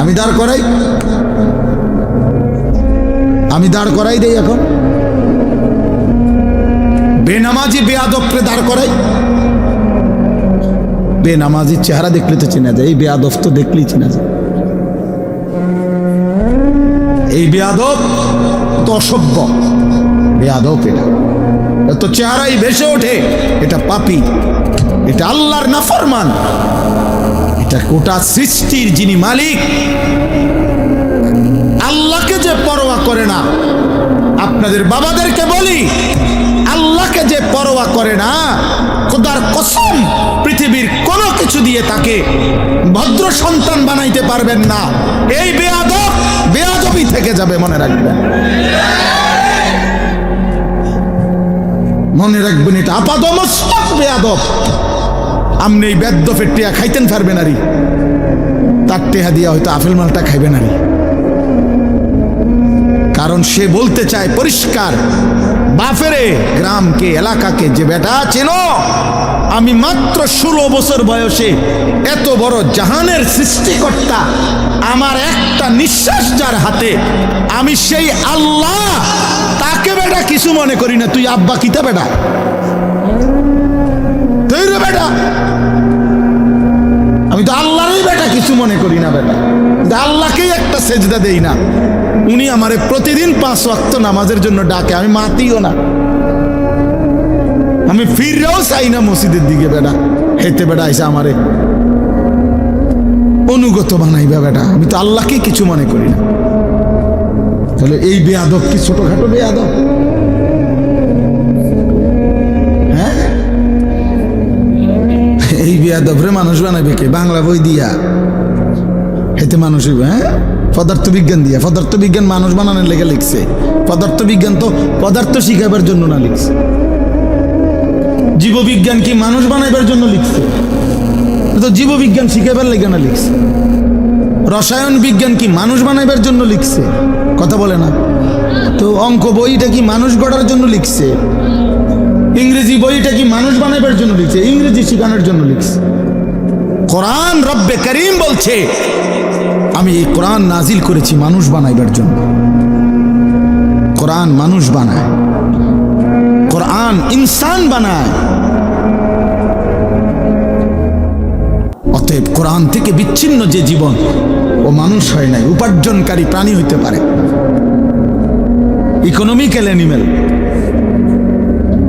[SPEAKER 1] আমি দাঁড় করাই, আমি দাঁড় করাই দেই এখন। বেনামাজি বেয়াদবকে দাঁড় করাই। বেনামাজির চেহারা দেখলে তো চেনা যায়, এই বেয়াদব তো দেখলেই চেনা যায়। এই বেয়াদব তো অসভ্য বেয়াদব, এটা তো চেহারাই ভেসে ওঠে এটা পাপী, এটা আল্লাহর নাফরমান, এটা গোটা সৃষ্টির যিনি মালিক আল্লাহকে যে পরোয়া করে না। আপনাদের বাবাদেরকে বলি, আল্লাহকে যে পরোয়া করে না, খোদার কসম পৃথিবীর কোনো কিছু দিয়ে তাকে ভদ্র সন্তান বানাইতে পারবেন না। এই বেয়াদব বেয়াদবই থেকে যাবে, মনে রাখবেন, মনে রাখবেন। এটা আপাদমস্তক বেয়াদব। আপনি এই বেদ্যফের টিয়া খাইতেন পারবেন আরি, তার টেহা দিয়া হয়তো আপেল মালটা খাইবেন আরি। কারণ সে বলতে চায় পরিষ্কার, বাফেরে গ্রামকে এলাকাকে যে বেটা চেনো, আমি মাত্র 16 বছর বয়সে এত বড় জাহানের সৃষ্টিকর্তা, আমার একটা নিঃশ্বাস যার হাতে, আমি সেই আল্লাহ, তাকে বেটা কিছু মনে করি না। তুই আব্বা কিতা বেটা? তুই রে বেটা, আমি তো আল্লাহরই বেটা কিছু মনে করি না বেটা। আল্লাহকেই একটা সেজদা দেই না। উনি আমারে প্রতিদিন 5 ওয়াক্ত নামাজের জন্য ডাকে, আমি মাতিও না, আমি ফিরেও চাই না মসজিদের দিকে বেটা। হেতে বেটা আইসা আমারে অনুগত বানাইবে বেটা, আমি তো আল্লাহকে কিছু মনে করি না। তাহলে এই বেয়াদব কি ছোটখাটো বেয়াদব? হ্যাঁ, এই বেয়াদবরে মানুষ বানাবে কে? বাংলা বই দিয়া হেতে মানুষ হইবে? হ্যাঁ, পদার্থ বিজ্ঞান দিয়া। পদার্থ বিজ্ঞান মানুষ বানানোর লেগে লিখছে। পদার্থ বিজ্ঞান তো পদার্থ শিখাবার জন্য না লিখছে। জীববিজ্ঞান কি মানুষ বানাইবার জন্য লিখছে? তো জীববিজ্ঞান শিখাবার লেগে না লিখছে। রসায়ন বিজ্ঞান কি মানুষ বানাইবার জন্য লিখছে? কথা বলে না তো। অঙ্ক বইটা কি মানুষ গড়ার জন্য লিখছে? ইংরেজি বইটা কি মানুষ বানাইবার জন্য লিখছে? ইংরেজি শেখানোর জন্য লিখছে। কোরআন রব্বে করিম বলছে, আমি এই কোরআন নাজিল করেছি মানুষ বানাইবার জন্য। কোরআন মানুষ বানায়, কোরআন ইনসান বানায়। অতএব কোরআন থেকে বিচ্ছিন্ন যে জীবন, ও মানুষ হয় নাই, উপার্জনকারী প্রাণী হইতে পারে, ইকোনমিক্যাল অ্যানিমেল।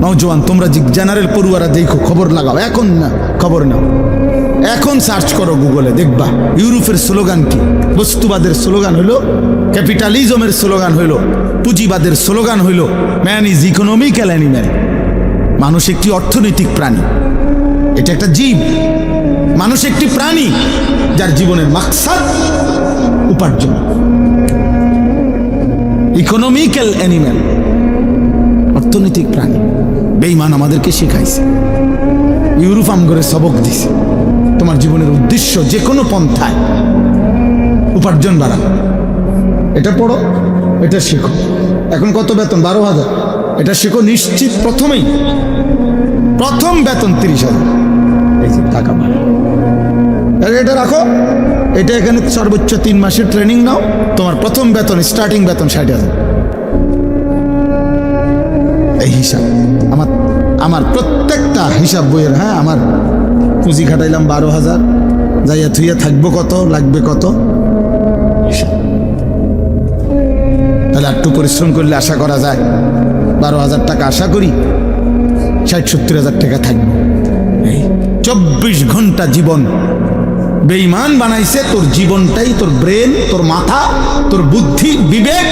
[SPEAKER 1] নওজোয়ান তোমরা জেনারেল পড়ুয়ারা দেখো, খবর লাগাও এখন, না খবর নাও, এখন সার্চ করো গুগলে, দেখবা ইউরোপের স্লোগান কি। বস্তুবাদের স্লোগান হইল, ক্যাপিটালিজমের স্লোগান হইল, পুঁজিবাদের স্লোগান হইল ম্যান ইজ ইকোনমিক্যাল অ্যানিম্যাল। মানুষ একটি অর্থনৈতিক প্রাণী, এটা একটা জীব। মানুষ একটি প্রাণী যার জীবনের মাকসাদ উপার্জন। ইকোনমিক্যাল অ্যানিম্যাল, অর্থনৈতিক প্রাণী। বেঈমান আমাদেরকে শেখাইছে, ইউরোপ আমগরে সবক দিছে। তোমার জীবনের উদ্দেশ্য যে কোনো পন্থায় উপার্জন বাড়ানো, এটা পড়ো, এটা শেখো। এখন কত বেতন? 12,000। এটা শেখো নিশ্চিত, প্রথমেই প্রথম বেতন 30,000। এই যে টাকা বাড়ে, এটা রাখো। এটা এখানে সর্বোচ্চ 3 মাসের ট্রেনিং নাও, তোমার প্রথম বেতন, স্টার্টিং বেতন 60,000। এই হিসাব আমার আমার প্রত্যেকটা হিসাব বইয়ের। হ্যাঁ, আমার পুঁজি খাটাইলাম 12,000, যাইয়া থুইয়া থাকবো কত, লাগবে কত, তাহলে একটু পরিশ্রম করলে আশা করা যায় 12,000 টাকা আশা করি 60-70,000 টাকা থাকবো। এই 24 ঘন্টা জীবন বেঈমান বানাইছে। তোর জীবনটাই, তোর ব্রেন, তোর মাথা, তোর বুদ্ধি, বিবেক,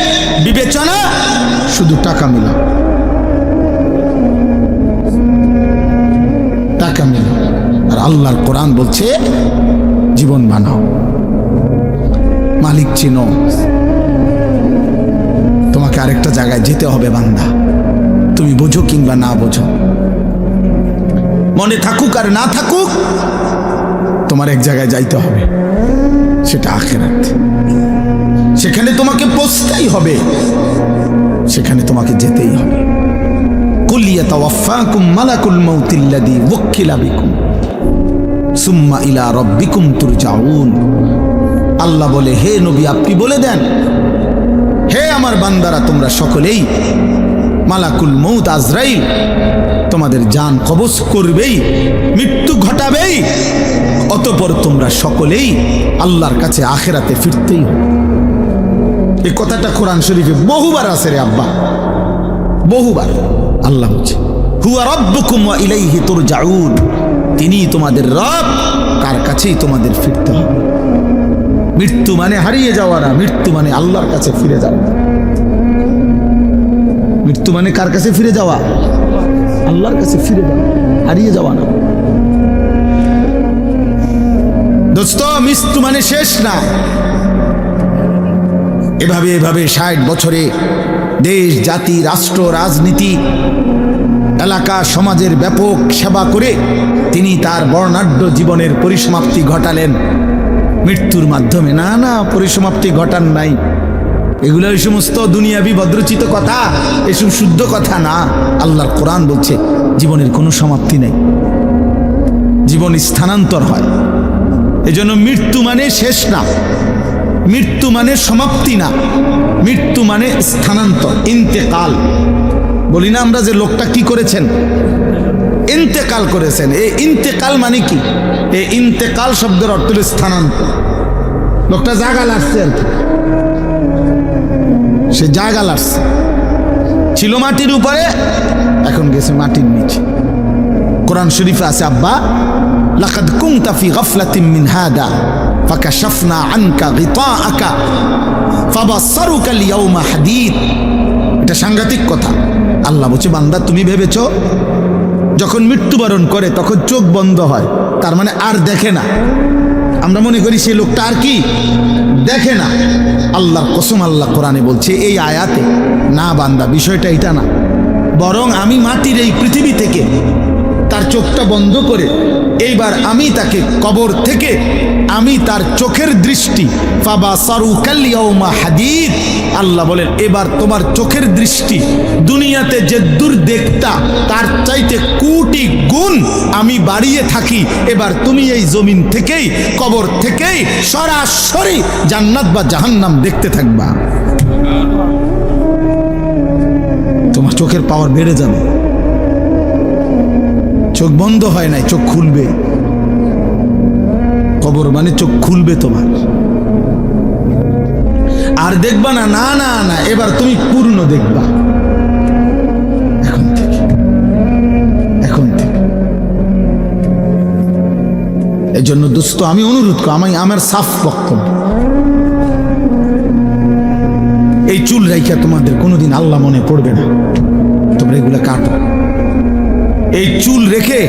[SPEAKER 1] বিবেচনা শুধু টাকা মিলা, টাকা মিলা। আর আল্লাহর কোরআন বলছে জীবন বানাও, মালিক চিনো। তোমাকে আরেকটা জায়গায় যেতে হবে বান্দা, তুমি বোঝো কিংবা না বোঝো, মনে থাকুক আর না থাকুক, তোমার এক জায়গায় যাইতে হবে, সেটা আখিরাত। সেখানে তোমাকে পৌঁছতেই হবে, সেখানে তোমাকে যেতেই হবে। কুল ইয়াতাওয়াফাকুম মালাকুল মাউতিল্লাযী ওয়াক্কিলা বিকুম সুম্মা ইলা রাব্বিকুম তুরজাউন। আল্লাহ বলে, হে নবী আপনি বলে দেন, হে আমার বান্দারা তোমরা সকলেই, মালাকুল মউত আজরাইল তোমাদের জান কবজ করবেই, মৃত্যু ঘটাবেই, অতঃপর তোমরা সকলেই আল্লাহর কাছে আখিরাতে ফিরতেই হবে। এই কথাটা কোরআন শরীফে বহুবার আছে রে আব্বা, বহুবার। আল্লাহ বলছে হুয়া রাব্বুকুম ওয়া ইলাইহি তুরজাউন, তিনি তোমাদের রব, কার কাছেই তোমাদের ফিরতে হবে। মৃত্যু মানে হারিয়ে যাওয়া না, মৃত্যু মানে আল্লাহর কাছে ফিরে যাওয়া। মৃত্যু মানে কার কাছে ফিরে যাওয়া? আল্লাহর কাছে ফিরে যাওয়া, হারিয়ে যাওয়া না। দোস্ত, মৃত্যু মানে শেষ না। এভাবে এভাবে 60 বছরে দেশ, জাতি, রাষ্ট্র, রাজনীতি, এলাকা, সমাজের ব্যাপক সেবা করে তিনি তার বর্ণাঢ্য জীবনের পরিসমাপ্তি ঘটালেন মৃত্যুর মাধ্যমে। না না, পরিসমাপ্তি ঘটান নাই। এগুলো ওই সমস্ত দুনিয়াবি ভদ্রচিত কথা, এসব শুদ্ধ কথা না। আল্লাহর কোরআন বলছে জীবনের কোনো সমাপ্তি নেই, জীবন স্থানান্তর হয়। এজন্য মৃত্যু মানে শেষ না, মৃত্যু মানে সমাপ্তি না, মৃত্যু মানে স্থানান্তর, ইন্তেকাল। বলি না আমরা যে লোকটা কি করেছেন, ইন্তেকাল করেছেন। এই ইন্তেকাল মানে কি? এই ইন্তেকাল শব্দের অর্থ হল স্থানান্তর। লোকটা জায়গা লাগছে আর কি, সে জায়গা লাগছে, ছিল মাটির উপরে, এখন গেছে মাটির নিচে। কোরআন শরীফে আছে আব্বা, লাকাদ কুনতা ফি গাফলাতিন মিন হাদা ফাকাশাফনা আনকা গিতাআকা ফাবাসসারুকা আল-ইয়াওমা হাদীদ। এটা সাংঘাতিক কথা। আল্লাহ বলছে, বান্দা তুমি ভেবেছো যখন মৃত্যুবরণ করে তখন চোখ বন্ধ হয়, তার মানে আর দেখে না। আমরা মনে করি সেই লোকটা আর কি দেখে না। আল্লাহর কসম, আল্লাহ কোরআনে বলছে এই আয়াতে, না বান্দা বিষয়টা এটা না, বরং আমি মাটির এই পৃথিবী থেকে তার চোখটা বন্ধ করে এইবার আমি তাকে কবর থেকে আমি তার চোখের দৃষ্টি ফাবাসারুকাল ইয়াউমা হাদীদ। আল্লাহ বলেন এবার তোমার চোখের দৃষ্টি দুনিয়াতে যে দূর দেখতা তার চাইতে কোটি গুণ আমি বাড়িয়ে থাকি। এবার তুমি এই জমিন থেকেই, কবর থেকেই সরাসরি জান্নাত বা জাহান্নাম দেখতে থাকবা। তোমার চোখের পাওয়ার বেড়ে যাবে। চোখ বন্ধ হয় নাই, চোখ খুলবে। কবর মানে চোখ খুলবে তোমার, আর দেখবা না। না না না, এবার তুমি পূর্ণ দেখবা এখন থেকে, এখন থেকে। এই জন্য দোস্ত আমি অনুরোধ করি, আমার সাফ বক্তব্য, এই চুল রাইখা তোমাদের কোনোদিন আল্লাহ মনে পড়বে না, তোমরা এগুলা কাটো। এই চুল রেখে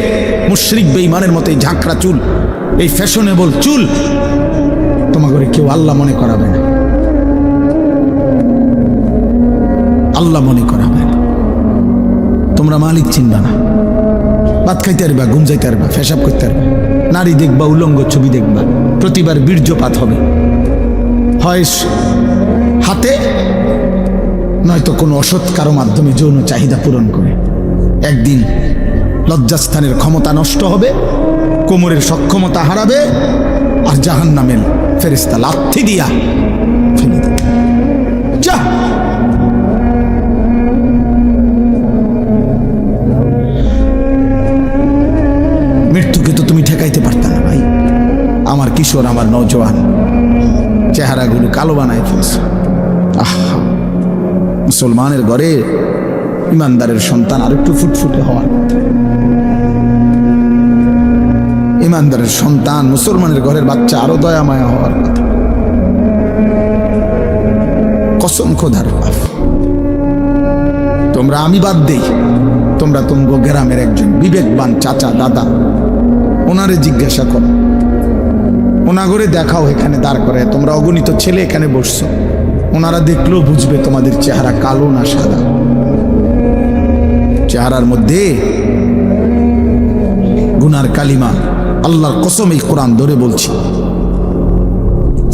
[SPEAKER 1] মুশরিক বেঈমানের মতো এই ঝাঁকড়া চুল, এই ফ্যাশনেবল চুল তোমাকে কেউ আল্লাহ মনে করাবে না, আল্লাহ মনে করাবে না। তোমরা মালিক চিনবা না, ভাত খাইতে পারবা, ঘুম যাইতে পারবা, ফেসাব করতে পারবা, নারী দেখবা, উলঙ্গ ছবি দেখবা, প্রতিবার বীর্যপাত হবে, হয় হাতে নয়তো কোনো অসৎ কারো মাধ্যমে যৌন চাহিদা পূরণ করে। একদিন লজ্জাস্থানের ক্ষমতা নষ্ট হবে, কোমরের সক্ষমতা হারাবে, আর জাহান্নামের ফেরেশতা লাথি দিয়া ফেলে দেবে। যা আমার কিশোর, আমার নওজোয়ান চেহারাগুলো কালো বানায় ফেলছে। আহা, মুসলমানের ঘরে ইমানদারের সন্তান আর একটু ফুটফুটে হওয়ার, ইমানদারের সন্তান মুসলমানের ঘরের বাচ্চা আরো দয়া মায়া হওয়ার কথা। কসম খোদার বাপ, তোমরা, আমি বাদ দেই, তোমরা তোমগো গ্রামের একজন বিবেকবান চাচা দাদা, ওনারে জিজ্ঞাসা করো, ওনাগরে দেখাও, এখানে দাঁড় করে তোমরা অগণিত ছেলে এখানে বসছো, ওনারা দেখলেও বুঝবে তোমাদের চেহারা কালো না সাদা। চেহারার মধ্যে গুনার কালিমা, আল্লাহর কসম এই কোরআন ধরে বলছি,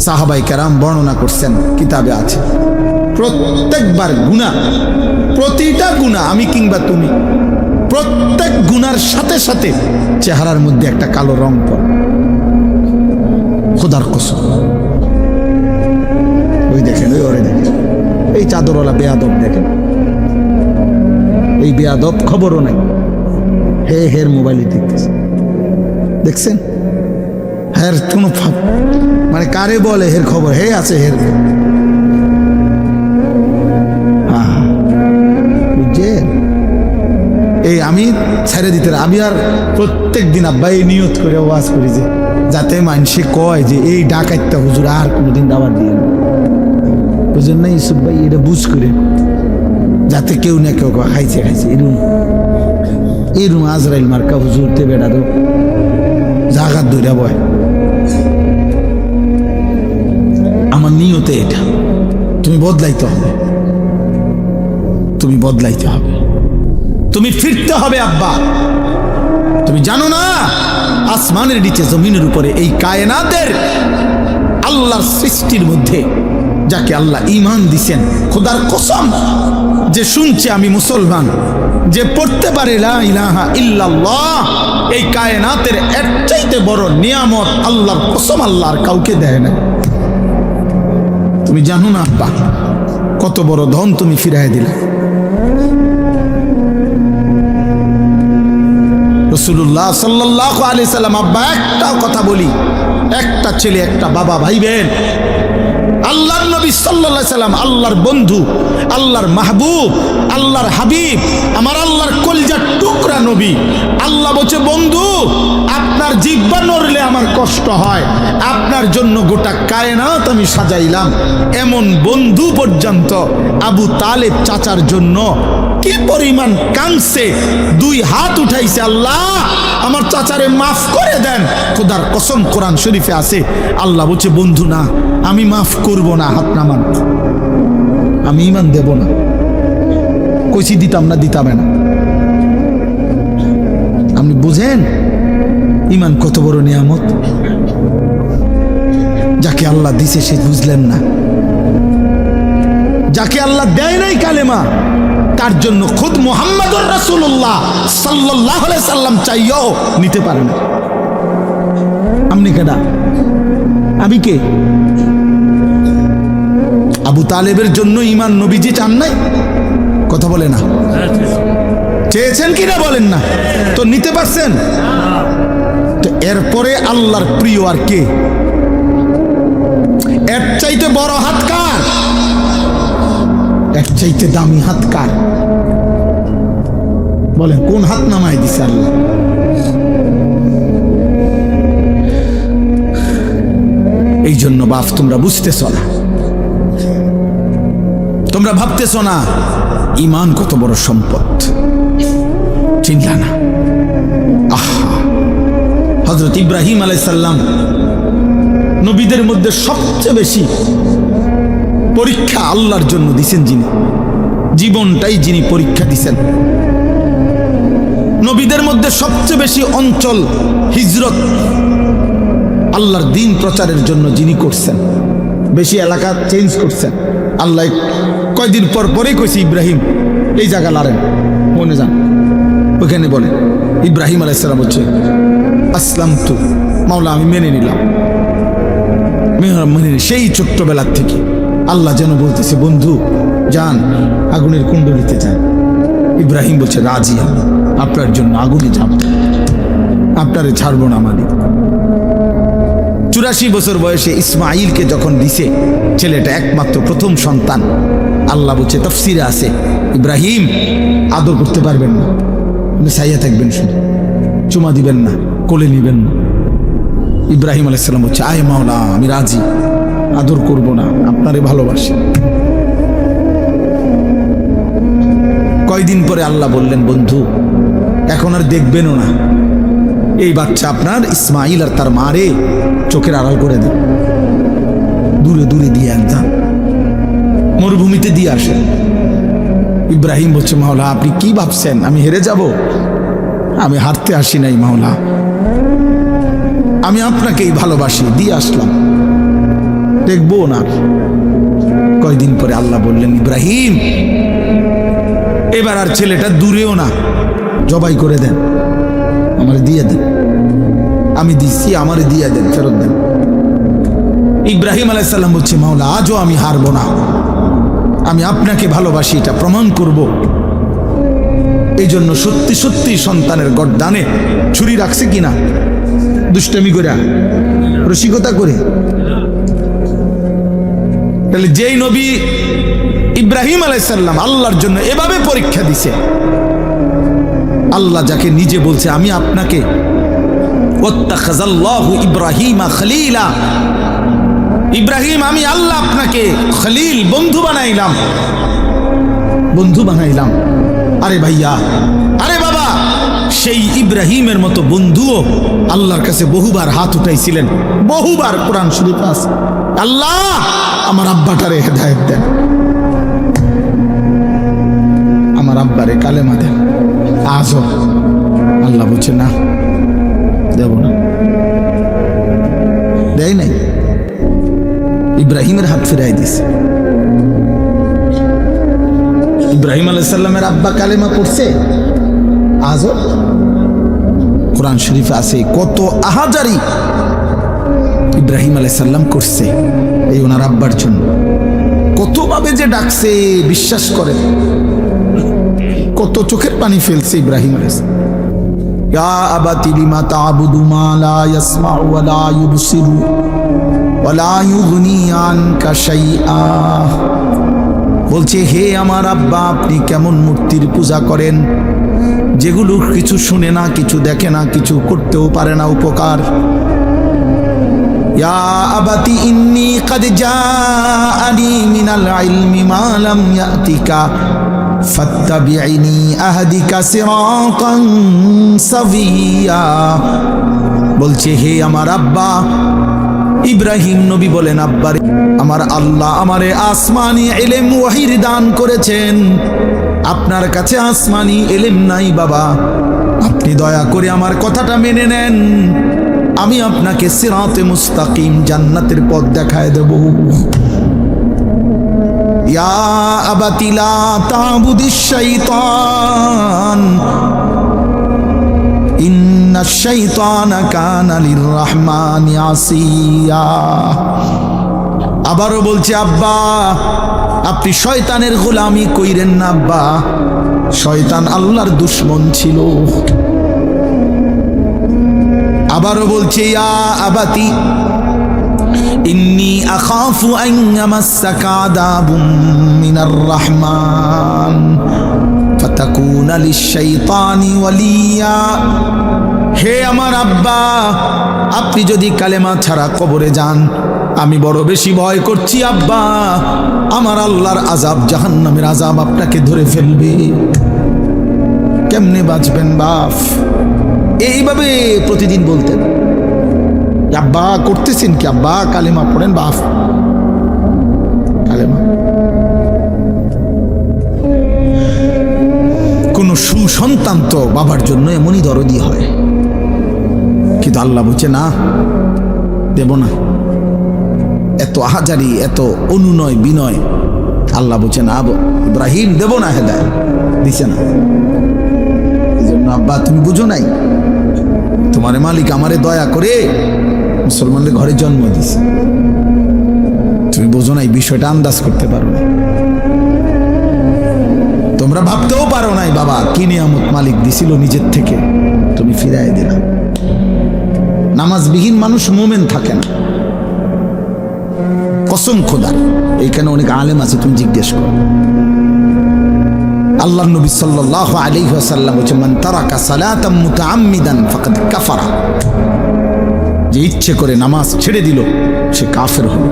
[SPEAKER 1] সাহাবাই কেরাম বর্ণনা করছেন, কিতাবে আছে, প্রত্যেকবার গুনাহ, প্রতিটা গুনাহ, আমি কিংবা তুমি, প্রত্যেক গুনার সাথে সাথে চেহারার মধ্যে একটা কালো রং পড়ে। খোদার কসম। ওই দেখেন, ওই ওরে দেখেন, এই চাদরওয়ালা বেয়াদব দেখেন, এই বেয়াদব খবরও নাই, হের মোবাইলে দেখতেছে, দেখছেন? হের কোনো মানে কারে বলে হের খবর, হে আছে হের, বুঝছেন? এই আমি ছেড়ে দিতে, আমি আর প্রত্যেক দিন আব্বা এই নিয়ত করে ওয়াজ করি যে যাতে মানুষে কয় যে এই ডাকাইতে হুজুর আর কোনোদিন দাবার দিয়ে, বুঝলেন না ইউসুফ ভাই? এটা বুঝ করে, যাতে কেউ না কেউ খাইছে খাইছে এরম আজরাইল মার্কা হুজুরতে বেড়া দো জাগাত ধরে বয়। আমার নিয়তে এটা, তুমি বদলাইতে হবে, তুমি বদলাইতে হবে, তুমি ফিরতে হবে আব্বা। তুমি জানো না আসমানের নিচে জমিনের উপরে এই কায়নাতের আল্লাহর সৃষ্টির মধ্যে যাকে আল্লাহ ঈমান দিছেন, খোদার কসম, যে শুনছে আমি মুসলমান, যে পড়তে পারে লা ইলাহা ইল্লাল্লাহ, এই কায়নাতের এর চাইতে বড় নিয়ামত আল্লাহর কসম আল্লাহর কাউকে দেয় না। তুমি জানো না আব্বা কত বড় ধন তুমি ফিরাই দিলে। রাসূলুল্লাহ সাল্লাল্লাহু আলাইহি সাল্লাম, আব্বা একটা কথা বলি, একটা ছেলে একটা বাবা ভাইবেন, আল্লাহর নবী সাল্লাল্লাহু আলাইহি সাল্লাম আল্লাহর বন্ধু, আল্লাহর মাহবুব, আল্লাহর হাবিব, আমার আল্লাহর কলিজার টুকরা নবী। আল্লাহ বলছে, বন্ধু আপনার জিহ্বা নড়লে আমার কষ্ট হয়, আপনার জন্য গোটা কায়নাত আমি সাজাইলাম। এমন বন্ধু পর্যন্ত আবু তালেব চাচার জন্য কি পরিমাণ কাঁদছে, দুই হাত উঠাইছে, আল্লাহ আমার চাচারে মাফ করে দেন। খোদার কসম কোরআন শরীফে আছে, আল্লাহ বলছে, বন্ধু না, আমি মাফ করব না, হাত নামান, আমি ঈমান দেব না, কইছি দিতাম না, দিতাবে না। আপনি বুঝেন ঈমান কত বড় নিয়ামত, যাকে আল্লাহ দিছে সে বুঝলেন না, যাকে আল্লাহ দেয় নাই কালেমা, তার জন্য খুদ মুহাম্মদুর রাসূলুল্লাহ সাল্লাল্লাহু আলাইহি সাল্লাম চাইও নিতে পারে না। আপনি কেডা? আমি কে? আবু তালেবের জন্য ঈমান নবীজি চান নাই? কথা বলে না, চেয়েছেন কিনা বলেন না, তো নিতে পারছেন? তো এরপরে আল্লাহর প্রিয় আর কে? এর চাইতে বড় হাত কার? এর চাইতে দামি হাত কার? বলেন কোন হাত নামায় দিছে আল্লাহ? এই জন্য বাপ তোমরা বুঝতেছ না, তোমরা ভাবতেছ না ঈমান কত বড় সম্পদ, চিন্তা না। আহা, হযরত ইব্রাহিম আলাইহিস সালাম নবীদের মধ্যে সবচেয়ে বেশি পরীক্ষা আল্লাহর জন্য দিছেন, যিনি জীবনটাই যিনি পরীক্ষা দিছেন। নবীদের মধ্যে সবচেয়ে বেশি অঞ্চল হিজরত আল্লাহর দ্বীন প্রচারের জন্য যিনি করছেন, বেশি এলাকা চেঞ্জ করছেন। আল্লাহ কয়দিন পর পরেই কইছে, ইব্রাহিম এই জায়গা লারেন, মনে যান, ওইখানে বলে ইব্রাহিম আলাইহিস সালাম হচ্ছে আসলামতু, মাওলা আমি মেনে নিলাম, মেনে সেই ছোট্টবেলার থেকে আল্লাহ যেন বলতেছে, বন্ধু যান আগুনের কুণ্ডলিতে যান। ইব্রাহিম বলছে, রাজি আমি, আপনার জন্য আগুনে যাব, আপনারে ছাড়বো না মালিক। 84 বছর বয়সে ইসমাইলকে যখন দিছে, ছেলেটা একমাত্র প্রথম সন্তান, আল্লাহ বলছে, তাফসিরে আছে, ইব্রাহিম আদর করতে পারবেন না, আপনি সাইয়া থাকবেন, শুধু চুমা দিবেন না, কোলে নিবেন না। ইব্রাহিম আলাইহিস সালাম বলছে, আয় মাওলা, আমি রাজি, আদর করব না, আপনারে ভালোবাসি। কয়দিন পরে আল্লাহ বললেন, বন্ধু এখন আর দেখবেনও না, এই বাচ্চা আপনার ইসমাইল আর তার মারে চোখের আড়াল করে দেন, দূরে দূরে দিয়ে যান, মরুভূমিতে দিয়ে আসেন। ইব্রাহিম বলছে, মাওলা আপনি কি ভাবছেন আমি হেরে যাব? আমি হারতে আসি নাই মাওলা, আমি আপনাকেই ভালোবাসি, দিয়ে আসলাম, দেখবো না। কয়দিন পরে আল্লাহ বললেন, ইব্রাহিম এবার আর ছেলেটা দূরেও না, জবাই করে দেন, আমারে দিয়ে দেন, আমি দিচ্ছি, আমারে দিয়ে দেন, ফেরত দেন। ইব্রাহিম আলাইহিস সালাম বলছে, মাওলা আজও আমি হারবো না, আমি আপনাকে ভালোবাসি, এটা প্রমাণ করব। এই জন্য সত্যি সত্যি সন্তানের গর্দানে ছুরি রাখছে কিনা, দুষ্টামি করে, রসিকতা করে। তাহলে যেই নবী ইব্রাহিম আলাইহিস সালাম আল্লাহর জন্য এভাবে পরীক্ষা দিছে, আল্লাহ যাকে নিজে বলছে, আমি আপনাকে ওয়াত্তাখাযাল্লাহু ইব্রাহিমা খলিলা, ইব্রাহিম আমি আল্লাহ আপনাকে খলিল, বন্ধু বানাইলাম, বন্ধু বানাইলাম। আরে ভাইয়া, আরে বাবা, সেই ইব্রাহিমের মতো বন্ধুও আল্লাহর কাছে বহুবার হাত উঠাইছিলেন, বহুবার। কোরআন শরীফ আছে, আল্লাহ আমার আব্বাটারে হেদায়েত দেন, আমার আব্বারে কালেমা দেন। আজও আল্লাহ বলছে, না দেব না, দেয় নাই, ইব্রাহিমের হাত ফিরাই দিছে। ইব্রাহিম আলাইহিস সালামের আব্বা কালেমা পড়ছে, আজও কোরআন শরীফে আছে কত আহাজারি ইব্রাহিম আলাইহিস সালাম করছে এই ওনার আব্বার জন্য, কতভাবে যে ডাকছে বিশ্বাস করেন, কত চোখের পানি ফেলছে ইব্রাহিম আলাইহিস সালাম। ইয়া আবাতি লিমা তা'বুদু মা লা ইয়াসমা'ু ওয়া লা ইউবসিরু ওয়া লা ইউগনি আনকা শাইআ। বলছে, হে আমার আব্বা, আপনি কেমন মূর্তির পূজা করেন যেগুলো কিছু শুনে না, কিছু দেখে না, কিছু করতেও পারে না উপকার। ইয়া আবাতি ইন্নী কাদ জাআনি মিনাল ইলমি মা লাম ইয়াতিকা ফাত্তাবি'নি আহদিকা সিরাতান সাবিয়্যা। বলছে, হে আমার আব্বা, ইব্রাহিম নবী বলেন, আব্বারে আমার আল্লাহ আমারে আসমানি ইলম ওয়াহির দান করেছেন, আপনার কাছে আসমানি ইলম নাই বাবা, আপনি দয়া করে আমার কথাটা মেনে নেন, আমি আপনাকে সিরাতে মুস্তাকিম, জান্নাতের পথ দেখায় দেব। ইয়া আবাতি লা তা'বুদিশ শাইতান ইন্নাশ শাইতানা কানা লিররহমানি আসিয়া। আবারও বলছে, আব্বা আপনি শয়তানের গোলামি কইরেন না আব্বা, শয়তান আল্লাহর দুশমন ছিল। আবারও বলছে, ইয়া আবাতি ইন্নী আখাফু আন ইয়ামাসসাকা আযাবুম মিনার রাহমান ফাতাকুনা লিশ-শাইতানি ওয়ালিয়া। হে আমার আব্বা, আপনি যদি কালেমা ছাড়া কবরে যান, আমি বড় বেশি ভয় করছি আব্বা, আমার আল্লাহর আযাব, জাহান্নামের আযাব আপনাকে ধরে ফেলবে, কেমনে বাঁচবেন বাপ? এইভাবে প্রতিদিন বলতেন। আব্বা করতেছেন কি? আব্বা কালেমা পড়েন বাপ, কালেমা। কোন সুসন্তান তো বাবার জন্য এমনই দরদি হয়, কিন্তু আল্লাহ বলছে, না দেব না। এত আহাজারি, এত অনুনয় বিনয়, আল্লাহ বলছে, না ইব্রাহিম দেব না, হেদায়েত দিছে না। এই জন্য আব্বা তুমি বুঝো নাই, তোমার মালিক আমারে দয়া করে মুসলমানদের ঘরে জন্ম দিছে, তুমি বোঝো নাই, বিষয়টা আন্দাজ করতে পারো না, তোমরা ভাবতেও পারো নাই বাবা কি নিয়ামত মালিক দিছিল নিজের থেকে, তুমি ফিরাই দিলা। নামাজবিহীন মানুষ মুমিন থাকে না। কসম খোদার। এইখানে অনেক আলেম আছে, তুমি জিজ্ঞেস করো। আল্লাহ নবী সাল্লাল্লাহু আলাইহি ওয়াসাল্লাম বলেছেন, মান তারাকা সালাতাম মুতাআম্মিদান ফাকাদ কাফারা। যে ইচ্ছে করে নামাজ ছেড়ে দিল সে কাফের হলো।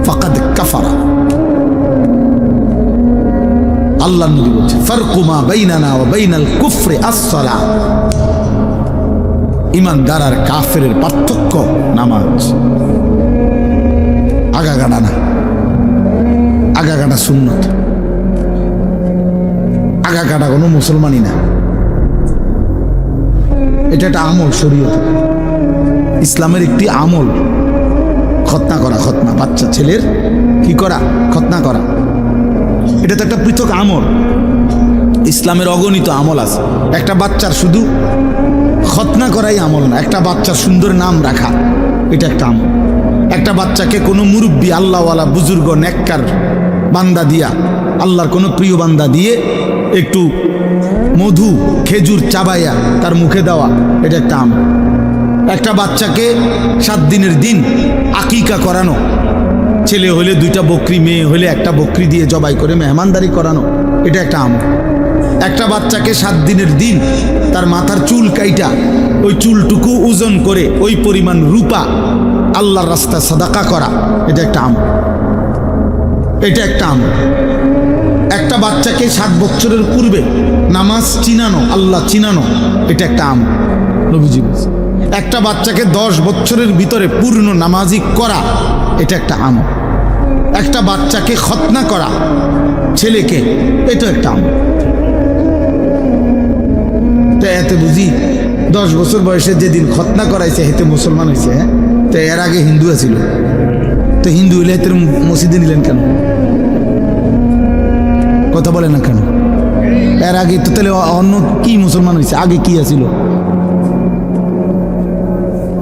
[SPEAKER 1] ফাকাদ কাফারা। আল্লাহ নবী বলছেন, ফারকু মা বাইনানা ওয়া বাইনাল কুফরি আস-সালাহ। ঈমানদার আর কাফেরের পার্থক্য নামাজ। আগাগাড়া না, আগাগাড়া সুন্নত, আগাগাড়া কোনো মুসলমানই না। এটা একটা আমল, শরীয়ত ইসলামের একটি আমল। খতনা করা, খতনা বাচ্চা ছেলের কি করা, খতনা করা, এটা তো একটা পৃথক আমল। ইসলামের অগণিত আমল আছে, একটা বাচ্চার শুধু খতনা করাই আমল না। একটা বাচ্চার সুন্দর নাম রাখা, এটা একটা আমল। একটা বাচ্চাকে কোনো মুরব্বী, আল্লাহওয়ালা, বুজুর্গ, নেককার বান্দা দিয়া, আল্লাহর কোনো প্রিয় বান্দা দিয়ে একটু মধু, খেজুর চাবাইয়া তার মুখে দেওয়া, এটা একটা আমল। একটা বাচ্চাকে 7 দিনের দিন আকিকা করানো, ছেলে হলে 2টা বকরি, মেয়ে হলে 1টা বকরি দিয়ে জবাই করে মেহমানদারি করানো, এটা একটা আমল। একটা বাচ্চাকে 7 দিনের দিন তার মাথার চুল কাইটা ওই চুলটুকু ওজন করে ওই পরিমাণ রূপা আল্লাহর রাস্তায় সাদাকা করা, এটা একটা আমল। এটা একটা আমল। একটা বাচ্চাকে 7 বছরের পূর্বে নামাজ চিনানো, আল্লাহ চিনানো, এটা একটা আমল, নবীজি বলেছেন। একটা বাচ্চাকে 10 বছরের ভিতরে পূর্ণ নামাজি করা, এটা একটা আমল। একটা বাচ্চাকে খতনা করা ছেলেকে, এটা একটা আমল। তো এতে বুঝি 10 বছর বয়সে যেদিন খতনা করাইছে হেতে মুসলমান হয়েছে। হ্যাঁ, তো এর আগে হিন্দু আছিল, তো হিন্দু হইলে হেতের মসজিদে নিলেন কেন? কথা বলে না কেন? এর আগে তো তাহলে অন্য কি মুসলমান হয়েছে? আগে কি আছিল?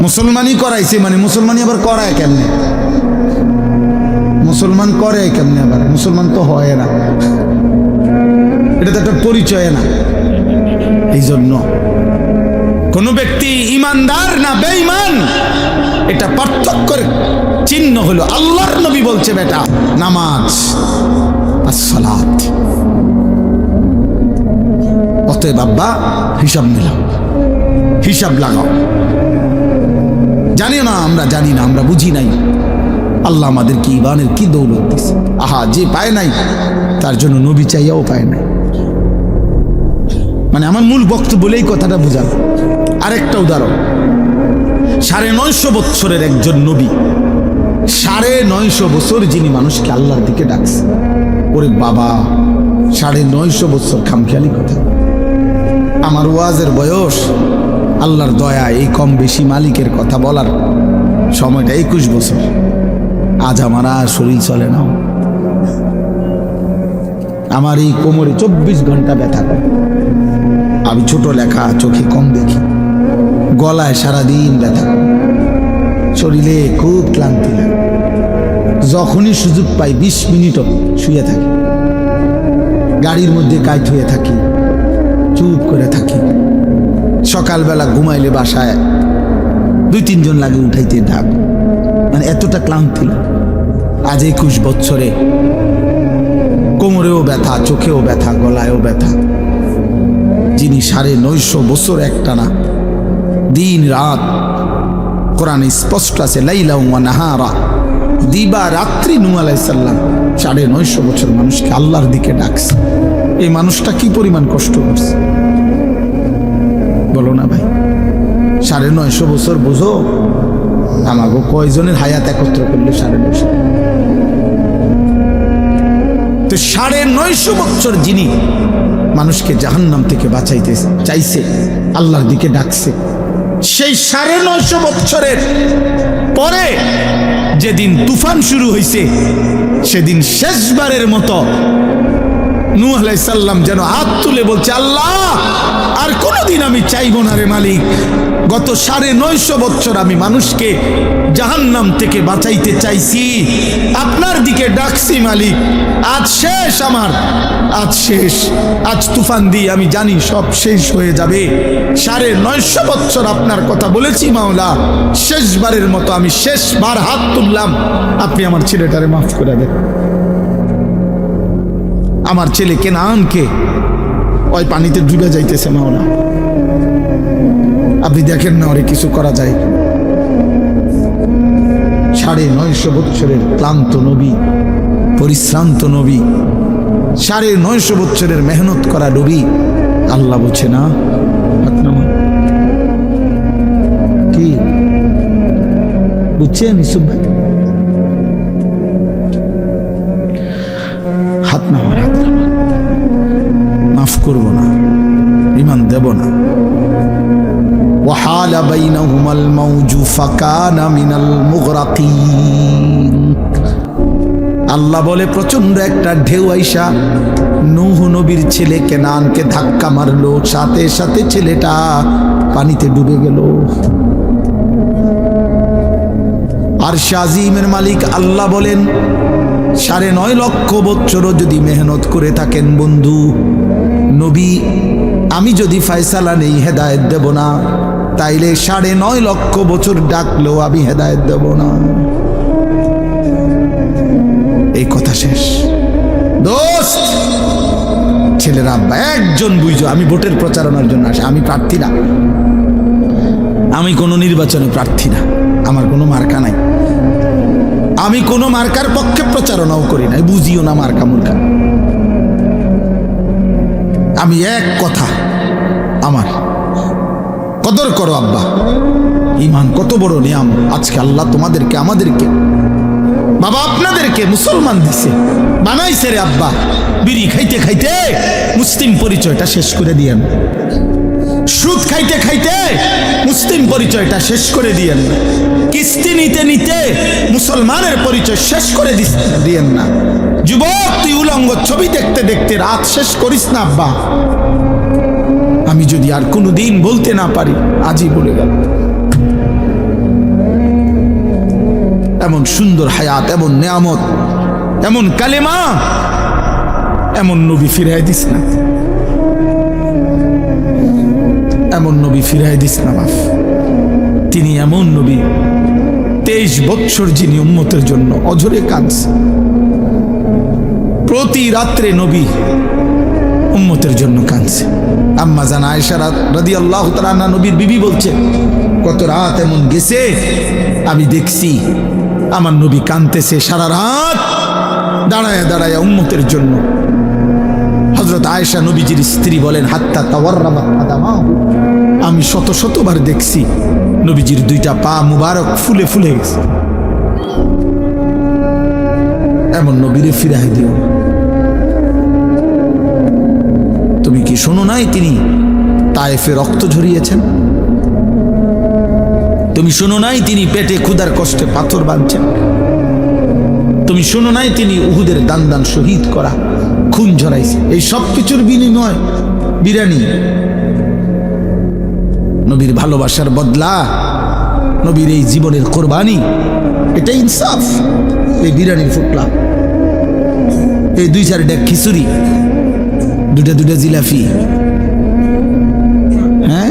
[SPEAKER 1] মুসলমানই করাইছে, মানে মুসলমানই আবার করায় কেমনে? মুসলমান করে কেমনে? আবার মুসলমান তো হয় না, এটা তো একটা পরিচয় না। এই জন্য কোন ব্যক্তি ইমানদার না বেঈমান, এটা পার্থক্যের চিহ্ন হলো আল্লাহর নবী বলছে, বেটা নামাজ as-salat। অতএব আব্বা হিসাব নিলাম, হিসাব লাগাও। জানি না, আমরা জানি না, আমরা বুঝি নাই। আল্লাহ আমাদের কি ইমানের কি দৌলত দিছে। আহা, যে পায় নাই তার জন্য নবী চাইয়াও পায় নাই। মানে আমার মূল বক্তব্য বলেই কথাটা বুঝাবো। আরেকটা উদাহরণ, 950 বছরের একজন নবী, 950 বছর যিনি মানুষকে আল্লাহর দিকে ডাকছে। ওরে বাবা, 950 বছর খামখেয়ালি কথা। আমার ওয়াজের বয়স, আল্লাহর দয়া, এই কম বেশি মালিকের কথা বলার সময়টা 21 বছর। আজ আমার আর শরীর চলে না। আমার এই কোমরে 24 ঘন্টা ব্যথা করে। আমি ছোট লেখা, চোখে কম দেখি, গলায় সারাদিন ব্যথা, শরীরে খুব ক্লান্তি লাগে। যখনই সুযোগ পাই 20 মিনিটও শুয়ে থাকি, গাড়ির মধ্যে কাইট হয়ে থাকি, চুপ করে থাকি। সকালবেলা ঘুমাইলে বাসায় 2-3 জন লাগে উঠাইতে, ডাক, মানে এতটা ক্লান্তি। আজ 21 বছরে কোমরেও ব্যথা, চোখেও ব্যথা, গলায়ও ব্যথা। যিনি 950 বছর একটানা দিন রাত, কোরআনে স্পষ্ট আছে, লাইলা ওয়া নাহারা, দিবা রাত্রি নূহ আলাইহিস সালাম 950 বছর মানুষকে আল্লাহর দিকে ডাকছে। এই মানুষটা কি পরিমাণ কষ্ট করছে বলো না ভাই? 950 বছর বুঝো, আমাকে কয়জনের হায়াত একত্র করলে 950। তো 950 বছর যিনি মানুষকে জাহান্নাম থেকে বাঁচাইতে চাইছে, আল্লাহর দিকে ডাকছে, সেই 950 বছরের পরে যেদিন তুফান শুরু হয়েছে, সেদিন শেষবারের মতো নূহ আলাইহিস সালাম যেন হাত তুলে বলছে, আল্লাহ আর কোনোদিন আমি চাইব না রে মালিক, গত 950 বছর আমি মানুষকে জাহান্নাম থেকে বাঁচাইতে চাইছি, আপনার দিকে ডাকছি মালিক। আজ শেষ, আমার আজ শেষ। আজ তুফান দিয়ে আমি জানি সব শেষ হয়ে যাবে। 950 বছর আপনার কথা বলেছি মাওলা, শেষবারের মতো আমি শেষবার হাত তুললাম, আপনি আমার ছেলেটারে মাফ করে দেন। আমার ছেলে কেনানকে ওই পানিতে ডুবে যাইতেছে মাওলা, আপনি দেখেন না ওরে কিছু করা যায়। 950 বছরের ক্লান্ত নবী, পরিশ্রান্ত নবী, 950 বছরের মেহনত করা নবী, আল্লাহ বলছে না হাত নামা। কি বুঝছেন ইসুফ ভাই? হাত নামা, হাত নামা, মাফ করব না, ইমান দেব না। وحال بينهما الموج فكان من المغرقين। আল্লাহ বলে প্রচন্ড একটা ঢেউ আইসা নূহ নবীর ছেলে কেনানকে ধাক্কা মারলো, সাথে সাথে ছেলেটা পানিতে ডুবে গেল। আর শাজিমের মালিক আল্লাহ বলেন 9.5 লক্ষ বছরও যদি মেহনত করে থাকেন বন্ধু নবী, আমি যদি ফয়সালা নেই হেদায়েত দেব না, তাইলে 9.5 লক্ষ বছর ডাকলেও আমি হেদায়েত দেব না। এই কথা শেষ। দোস্ত ছেলেরা আব্বা একজন বুঝো, আমি ভোটের প্রচারণার জন্য আসি, আমি প্রার্থী না, আমি কোনো নির্বাচনে প্রার্থী না, আমার কোনো মার্কা নাই, আমি কোনো মার্কার পক্ষে প্রচারণাও করি না, বুঝিও না মার্কা মুর্কা। আমি এক কথা, আমার কদর করো আব্বা। ঈমান কত বড় নিয়াম আজকে আল্লাহ তোমাদেরকে, আমাদেরকে, বাবা আপনাদেরকে মুসলমান দিছে, বানাইছে রে আব্বা। বিড়ি খাইতে খাইতে মুসলিম পরিচয়টা শেষ করে দিয়েন, সুদ খাইতে খাইতে মুসলিম পরিচয়টা শেষ করে দিয়েন, কিস্তি নিতে নিতে মুসলমানের পরিচয় শেষ করে দিয়েন না। যুবক তুই উলঙ্গ ছবি দেখতে দেখতে রাত শেষ করিস না আব্বা। আমি যদি আর কোনো দিন বলতে না পারি, আজই বলে গেল। এমন সুন্দর হায়াত, এমন নেয়ামত, এমন কালেমা, এমন নবী ফিরাই দিস না, এমন নবী ফিরাই দিস না বাপ। তিনি এমন নবী 23 বছর যিনি উম্মতের জন্য অঝরে কাঁদছে। প্রতি রাত্রে নবী উম্মতের জন্য কাঁদছে। আম্মা জান আয়েশা রাদিয়াল্লাহু তাআলা আনহা নবীর বিবি বলছে, কত রাত এমন গেছে আমি দেখছি আমার নবী কাঁদতেছে সারা রাত দাঁড়ায় দাঁড়ায় উম্মতের জন্য। হযরত আয়েশা নবীজির স্ত্রী বলেন, হাত্তা তাওয়াররাবাত কাদামাহু, আমি শত শতবার দেখছি নবীজির 2টা পা মুবারক ফুলে ফুলে গেছে। এমন নবীরে ফিরাই দিও। তুমি কি শোনো নাই তিনি তায়েফে রক্ত ঝরিয়েছেন? তুমি শোনো নাই তিনি পেটে ক্ষুধার কষ্টে পাথর বাঁধছেন? তুমি শোনো নাই তিনি উহুদের দান দান শহীদ করা খুন ঝরাইছে? এই সব কিছুর বিনিময় বিরিয়ানি, নবীর ভালোবাসার বদলা, নবীর এই জীবনের কোরবানি, এটা ইনসাফ। এই বিরিয়ানির ফুটলা, এই 2-4 ডেক খিচুড়ি, 2টা জিলাপি, হ্যাঁ,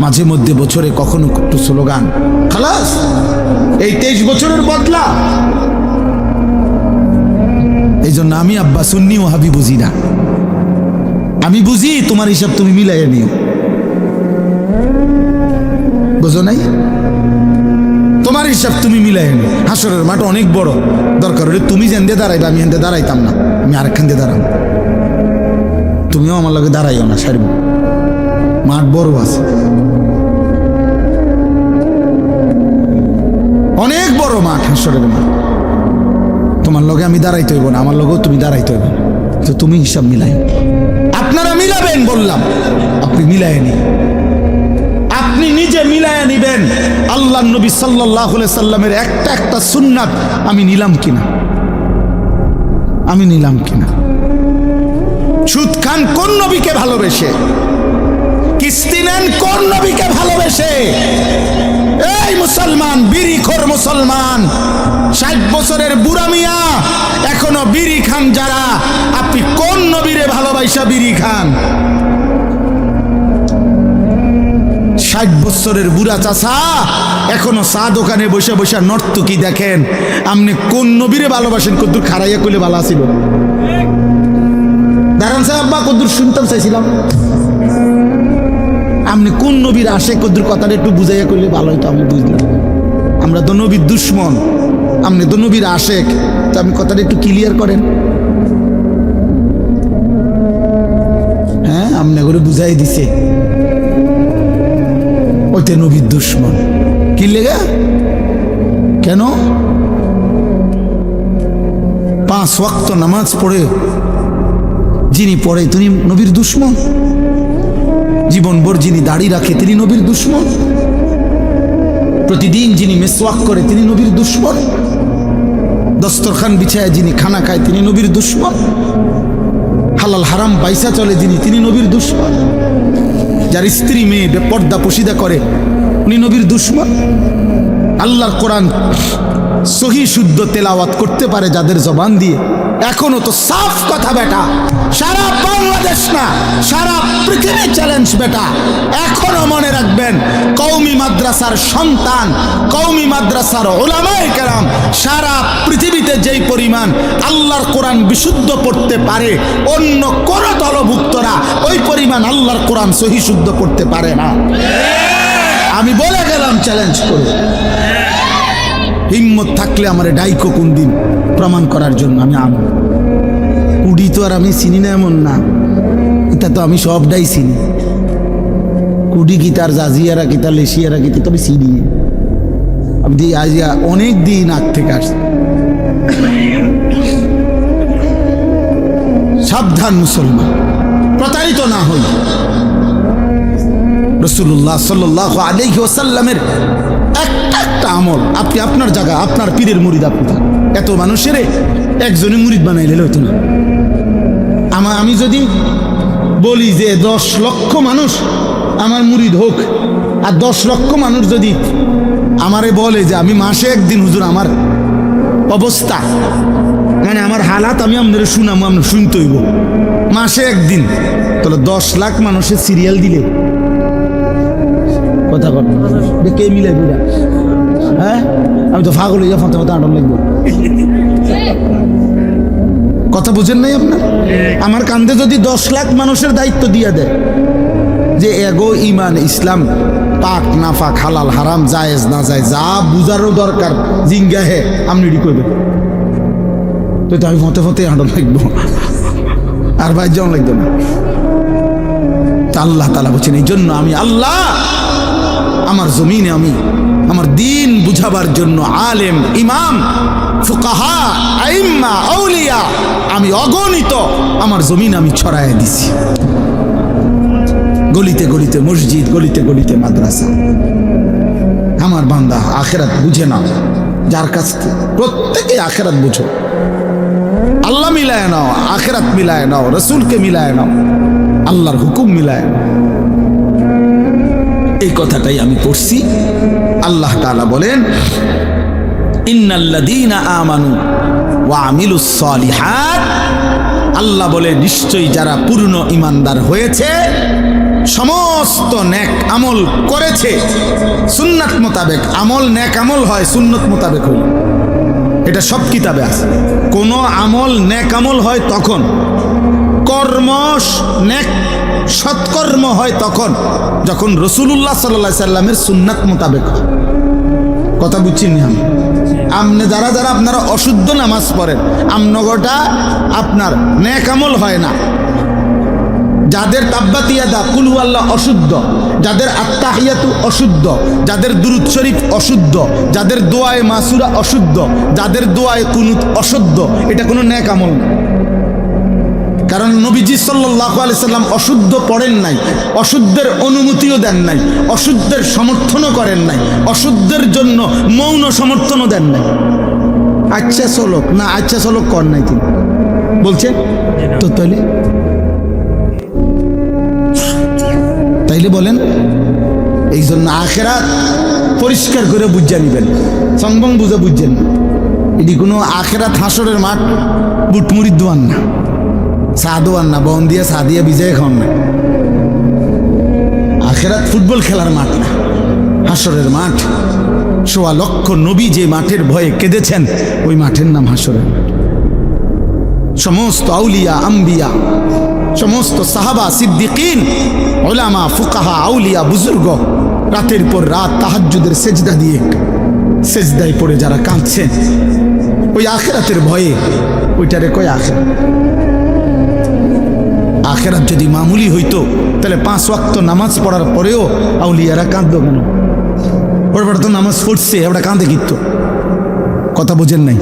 [SPEAKER 1] মাঝে মধ্যে বছরে কখনো একটু স্লোগান, খালাস। এই 23 বছরের বদলা। এই জন্য আমি আব্বা সুন্নি ও হাবি বুঝি না। আমি বুঝি তোমার হিসাব তুমি মিলাইয়া নিও, বুঝো নাই? তোমার হিসাব তুমি মিলাইয়া নিও। হাসরের মাঠ অনেক বড়, দরকার হলে তুমি যেন দিয়ে দাঁড়াইবে, আমি হেনতে দাঁড়াইতাম না, আমি আরেকখান দিয়ে দাঁড়াবো। তুমিও আমার লগে দাঁড়াইও না, সারব। মাঠ বড় আছে, অনেক বড় মাঠ, হাসরের মাঠ। তোমার লগে আমি দাঁড়াইতে হইব না, আমার লগেও তুমি দাঁড়াইতে হইব না। তো তুমি হিসাব মিলাই, আপনারা মিলাবেন বললাম, আপনি মিলাই নি, আপনি নিজে মিলাইয়া নিবেন। আল্লাহ নবী সাল্লাল্লাহু আলাইহি সাল্লামের একটা সুন্নাত আমি নিলাম কিনা, আমি নিলাম কিনা। সুদ খান কোন নবীকে ভালোবেসে, কিস্তি নেন কোন নবীকে ভালোবেসে? এই মুসলমান, বিড়িখোর মুসলমান, 60 বছরের বুড়া মিয়া এখনো বিড়ি খান যারা, আপনি কোন নবীরে ভালোবাসা বিড়ি খান? 60 বছরের বুড়া চাচা এখনো চা দোকানে বসে বসে নর্তকী দেখেন, আপনি কোন নবীরে ভালোবাসেন? কদ্দুর খারাইয়া কইলে ভালো ছিল। দাঁড়ান সাহেব, আব্বা কদ্দুর শুনতাম চাইছিলাম, আপনি কোন নবীর আসে কদ্দুর কথাটা একটু বুঝাইয়া করলে ভালো হইতো, আমি বুঝলাম। আমরা তো নবীর দুশ্মন, আপনি তো নবীর আশেক, তো আপনি কথাটা একটু ক্লিয়ার করেন। হ্যাঁ, আপনি করে বুঝাই দিছে ওইটা নবীর দুশ্মন। কি লেগা? কেন? 5 ওয়াক্ত নামাজ পড়ে যিনি পড়ে তিনি নবীর দুশ্মন, জীবনভর যিনি দাড়ি রাখে তিনি নবীর দুশ্মন, প্রতিদিন যিনি মেসওয়াক করে তিনি নবীর দুশ্মন, দস্তরখান বিছায় যিনি খানা খায় তিনি নবীর দুশ্মন, হালাল হারাম পয়সা চলে যিনি তিনি নবীর দুশ্মন, যার স্ত্রী মেয়ে বেপর্দা পশিদা করে উনি নবীর দুশ্মন। আল্লাহর কোরআন সহি শুদ্ধ তেলাওয়াত করতে পারে যাদের জবান দিয়ে, এখনো তো সাফ কথা বেটা, সারা বাংলাদেশ না সারা পৃথিবী চ্যালেঞ্জ বেটা। এখনো মনে রাখবেন, কওমি মাদ্রাসার সন্তান, কওমি মাদ্রাসার উলামায়ে কেরাম সারা পৃথিবীতে যেই পরিমাণ আল্লাহর কোরআন বিশুদ্ধ পড়তে পারে, অন্য কোন দলভুক্তরা ওই পরিমাণ আল্লাহর কোরআন সহি শুদ্ধ পড়তে পারে না। আমি বলে গেলাম চ্যালেঞ্জ করে, হিম্মত থাকলে আমার ডাইকো কোন দিন প্রমাণ করার জন্য। আমি কুড়ি তো আর আমি চিনি না এমন না, এটা তো আমি সবটাই চিনি। কুড়ি কি তার জাজিয়ারা কি তার লেশিয়ারা কি তো আমি চিনি। আমি আজ অনেক দিন আগ থেকে আসছি। সাবধান মুসলমান, প্রতারিত না হই। রাসূলুল্লাহ সাল্লাল্লাহু আলাইহি ওয়াসাল্লামের একটা আমল, আপনি আপনার জায়গা আপনার পীরের মুরিদ, আপনি এত মানুষের একজনই মুরিদ বানাইলে হইতো না। আমি যদি বলি যে 10 লক্ষ মানুষ আমার মুরিদ হোক, আর 10 লক্ষ মানুষ যদি আমারে বলে যে আমি মাসে একদিন হুজুর আমার অবস্থা মানে আমার হালাত আমি আপনাদের শুনাম, আপনার শুনতে হইব মাসে একদিন, তাহলে 10 লাখ মানুষের সিরিয়াল দিলে কথা কর কে মিলাই বুড়া? হ্যাঁ, আমি তো ফাগল হইয়া ফতে ফতে আটক লাগবো। কথা বুঝেন নাই আপনার? আমার কান্দে যদি 10 লাখ মানুষের দায়িত্ব দিয়ে দেয় যে এগো ইমান ইসলাম পাক না পাক, হালাল হারাম জায়েজ না জায়েজ, যা বুঝারও দরকার জিঙ্গা হে আপনি রেডি করবেন, তো আমি ফতে ফতে আটক লাগবো, আর ভাই যেমন লাগতো না। আল্লাহ তাআলা বলছেন, এই জন্য আমি আল্লাহ আমার জমিনে আমি আমার দিন বুঝাবার জন্য আলেম ইমাম ফুকাহা আইম্মা আউলিয়া আমি অগণিত আমার জমিন আমি ছড়ায় দিছি। গলিতে গলিতে মসজিদ, গলিতে গলিতে মাদ্রাসা। আমার বান্দা আখেরাত বুঝে নাও, যার কাছ থেকে প্রত্যেকে আখেরাত বুঝো, আল্লাহ মিলায় নাও, আখেরাত মিলায় নাও, রসুলকে মিলায় নাও, আল্লাহর হুকুম মিলায় নাও। এই কথাটাই আমি পড়ছি। আল্লাহ তাআলা বলেন, ইন্নাল্লাযীনা আমানু ওয়া আমিলুস সালিহাত, আল্লাহ বলে নিশ্চয়ই যারা পূর্ণ ঈমানদার হয়েছে, সমস্ত নেক আমল করেছে সুন্নাত মোতাবেক। আমল নেক আমল হয় সুন্নত মোতাবেক হইল, এটা সব কিতাবে আছে। কোন আমল নেক আমল হয় তখন, কর্ম নেক সৎকর্ম হয় তখন যখন রাসূলুল্লাহ সাল্লাল্লাহু আলাইহি সাল্লামের সুন্নাত মোতাবেক। কথা বুঝছেন না? আপনি যারা যারা আপনারা অশুদ্ধ নামাজ পড়েন, আমনগটা আপনার নেক আমল হয় না। যাদের তাব্বাতিয়াদা কুল হুয়াল্লাহ অশুদ্ধ, যাদের আত্তাহিয়াতু অশুদ্ধ, যাদের দুরূদ শরীফ অশুদ্ধ, যাদের দোয়ায়ে মাসুরা অশুদ্ধ, যাদের দোয়ায়ে কুনুত অশুদ্ধ, এটা কোনো নেক আমল না। কারণ নবীজি সাল্লাল্লাহু আলাইহি সাল্লাম অশুদ্ধ পড়েন নাই, অশুদ্ধের অনুমতিও দেন নাই, অশুদ্ধের সমর্থনও করেন নাই, অশুদ্ধের জন্য মৌন সমর্থনও দেন নাই। আচ্ছা চলক না, আচ্ছা চলক কর নাই তিনি বলছেন তো। তাইলে তাইলে বলেন? এই জন্য আখেরাত পরিষ্কার করে বুঝা নিবেন, সংবং বুঝে বুঝছেন না। এটি কোনো আখেরাত হাসরের মাঠ বুটমুড়ি দোয়ান না, চা দোয়ান না, বন দিয়ে চা দিয়ে ভিজাই খাওয়ান না। আখেরাত ফুটবল খেলার মাঠ না, হাসরের মাঠ। ১৬ লক্ষ নবী যে মাঠের ভয়ে কেঁদেছেন ওই মাঠের নাম হাসরের মাঠ। সমস্ত আউলিয়া আম্বিয়া, সমস্ত সাহাবা সিদ্দিকিন, উলামা ফুকাহা আউলিয়া বুজুর্গ রাতের পর রাত তাহাজ্জুদের সেজদা দিয়ে সেজদায় পড়ে যারা কাঁদছেন ওই আখেরাতের ভয়ে, ওইটারে কয় আখেরাত। আখেরাত যদি মামুলি হইতো তাহলে 5 ওয়াক্ত নামাজ পড়ার পরেও আউলিয়ারা কাঁদতো কেন? ওরা তো নামাজ পড়ছে, ওরা কাঁদে কিত্ত? কথা বোঝেন নাই?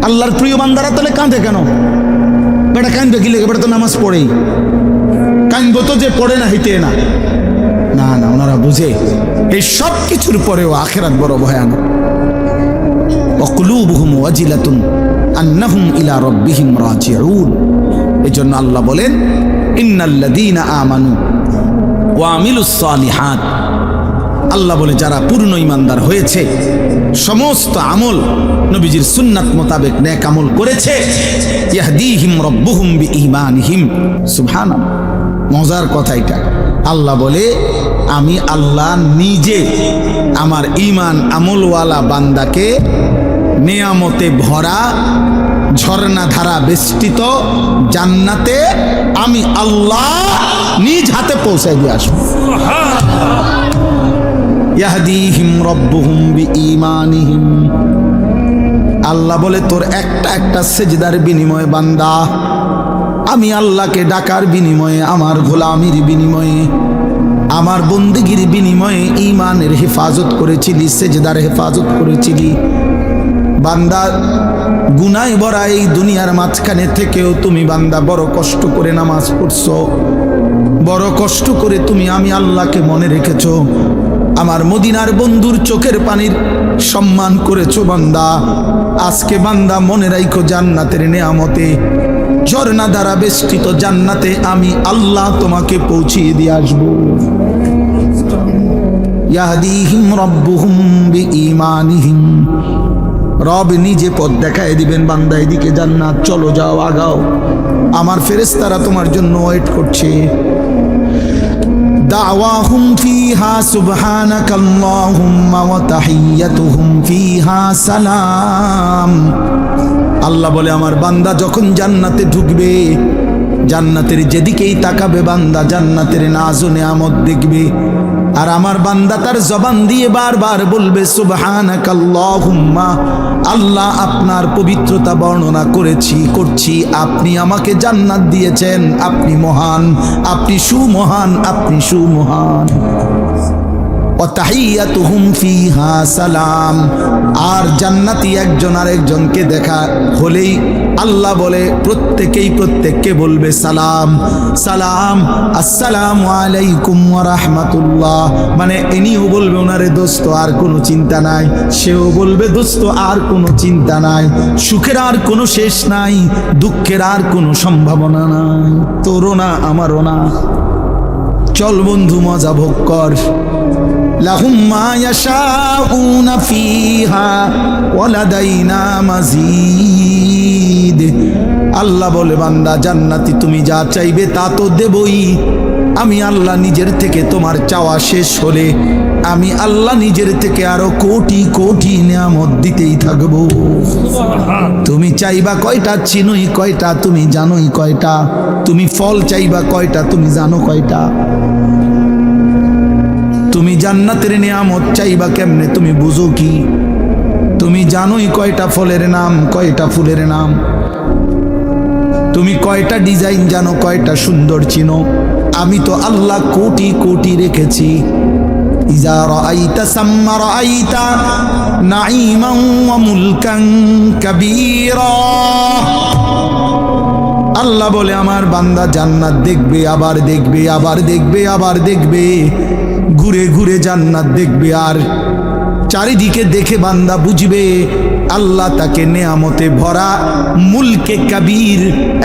[SPEAKER 1] আল্লাহর প্রিয় বান্দারা তাহলে কাঁদে কেন? বেটা কাঁদবে কি লেগে? বেটা তো নামাজ পড়েই। কাঁদবো তো যে পড়ে না হইতে না, না না, ওনারা বুঝে এই সব কিছুর পরেও আখেরাত বড় ভয়ানক। ওয়াকুলুবুহুম ওয়াজিলাতুন আন্নাহুম ইলা রাব্বিহিম রাজিউন। এজন্য আল্লাহ বলেন ইন্নাল্লাযীনা আমানু ওয়া আমিলুস সালিহাত, আল্লাহ বলে যারা পূর্ণ ঈমানদার হয়েছে, সমস্ত আমল নবীজির সুন্নাত মোতাবেক নেক আমল করেছে, ইয়াহদিহিম রাব্বুহুম বিঈমানিহিম। সুবহানাল্লাহ, মজার কথা এটা। আল্লাহ বলে আমি আল্লাহ নিজে আমার ঈমান আমলওয়ালা বান্দাকে নিয়ামতে ভরা ঝর্ণা ধারা বেষ্টিত জান্নাতে আমি আল্লাহ নিজ হাতে পৌঁছে দিয়ে আসবো। ইয়াহদিহিম রাব্বুহুম বিঈমানিহিম। আল্লাহ বলে তোর একটা একটা সেজদার বিনিময়ে বান্দা, আমি আল্লাহকে ডাকার বিনিময়ে, আমার গোলামির বিনিময়ে, আমার বন্দেগীর বিনিময়ে ঈমানের হেফাজত করেছিলি, সেজদার হেফাজত করেছিলি। বান্দা গুনায় ভরা এই দুনিয়ার মাঝখানে থেকেও তুমি বান্দা বড় কষ্ট করে নামাজ পড়ছো, বড় কষ্ট করে তুমি আমি আল্লাহকে মনে রেখেছো, আমার মদিনার বন্ধুর চোখের পানির সম্মান করেছো বান্দা। আজকে বান্দা মনে রাখো জান্নাতের নেয়ামতে ঝর্ণা দ্বারা বেষ্টিত জান্নাতে আমি আল্লাহ তোমাকে পৌঁছিয়ে দিয়ে আসবো। ইয়াহদিহিম রাব্বুহুম বিঈমানিহিম। রব নিজে পথ দেখায় দিবেন, বান্দা এদিকে জান্নাত, চলো যাও আগাও, আমার ফেরেশতারা তোমার জন্য ওয়েট করছে। দাওয়াহুম ফিহা সুবহানাকাল্লাহুম্মা ওয়া তাহিয়্যাতুহুম ফিহা সালাম। আল্লাহ বলে আমার বান্দা যখন জান্নাতে ঢুকবে, জান্নাতের যেদিকেই তাকাবে বান্দা জান্নাতের নাজ ও নেয়ামত দেখবে। আর আমার বান্দা তার জবান দিয়ে বারবার বলবে সুবহানাকাল্লাহুম্মা, আল্লাহ আপনার পবিত্রতা বর্ণনা করছি, আপনি আমাকে জান্নাত দিয়েছেন, আপনি মহান, আপনি সুমহান, আপনি সুমহান। ওয়াতাহিয়াতুহুম ফিহা সালাম। আর জান্নাতি একজন আরেকজনকে দেখা হলেই আল্লাহ বলে প্রত্যেককে বলবে সালাম সালাম, আসসালামু আলাইকুম ওয়া রাহমাতুল্লাহ। মানে ইনিও বলবে ওনারে দোস্ত আর কোনো চিন্তা নাই, সেও বলবে দোস্ত আর কোনো চিন্তা নাই, সুখের আর কোনো শেষ নাই, দুঃখের আর কোনো সম্ভাবনা নাই, তোরও না আমারও না। চল বন্ধু মজা ভোগ কর। লাহুম মা ইয়াশাউনা ফিহা ওয়া লাদাইনা মাজিদ। আল্লাহ বলে বান্দা জান্নাতি তুমি যা চাইবে তা তো দেবই, আমি আল্লাহ নিজের থেকে তোমার চাওয়া শেষ হলে আমি আল্লাহ নিজের থেকে আরো কোটি কোটি নিয়ামত দিতেই থাকবো। তুমি চাইবা কয়টা, চিনোই কয়টা, তুমি জানোই কয়টা, তুমি ফল চাইবা কয়টা, তুমি জানো কয়টা, তুমি জান্নাতের নিয়ামত চাইবা কেমনে, তুমি বুঝো কি, তুমি জানোই কয়টা ফলের নাম, কয়টা ফুলের নাম, তুমি কয়টা ডিজাইন জানো, কয়টা সুন্দর চিনো, আমি তো আল্লাহ কোটি কোটি রেখেছি। ইজা রাআইতা সাম্মা রাআইতা নাঈমান ওয়া মুলকান কাবীরা। আল্লাহ বলে আমার বান্দা জান্নাত দেখবে, আবার দেখবে, আবার দেখবে, আবার দেখবে, ঘুরে ঘুরে জান্নাত দেখবে। আর চারিদিকে দেখে বান্দা বুঝবে আল্লাহ তাকে নেয়ামতে ভরা মুলকে কাবীর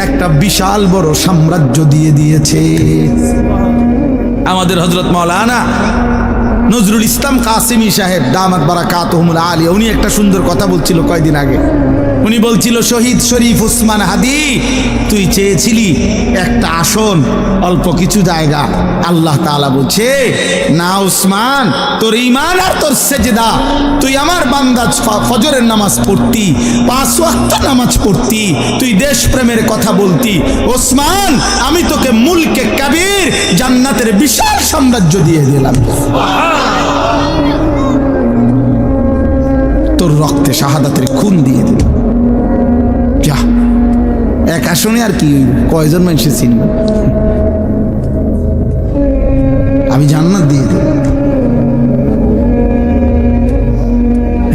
[SPEAKER 1] একটা বিশাল বড় সাম্রাজ্য দিয়ে দিয়েছে। আমাদের হযরত মাওলানা নজরুল ইসলাম কাসেমি সাহেব দামাত বারাকাতুহুমুল আলিয়া, উনি একটা সুন্দর কথা বলছিল কয়েকদিন আগে। উনি বলছিল, শহীদ শরীফ ওসমান হাদি, তুই চেয়েছিলি একটা আসন, অল্প কিছু জায়গা, আল্লাহ তাআলা বলছে না ওসমান, তোর ঈমান আর তোর সেজদা, তুই আমার বান্দা, ফজরের নামাজ পড়তি, 5 ওয়াক্ত নামাজ পড়তি, তুই দেশপ্রেমের কথা বলতি, ওসমান আমি তোকে মুলকে কাবীর, জান্নাতের বিশাল সাম্রাজ্য দিয়ে দিলাম, তোর রক্তে শাহাদাতের খুন দিয়ে দিল। যা, এক আসনে আর কি কয়জন মানুষের চিনবে, আমি জান্নাত দিয়ে দিল।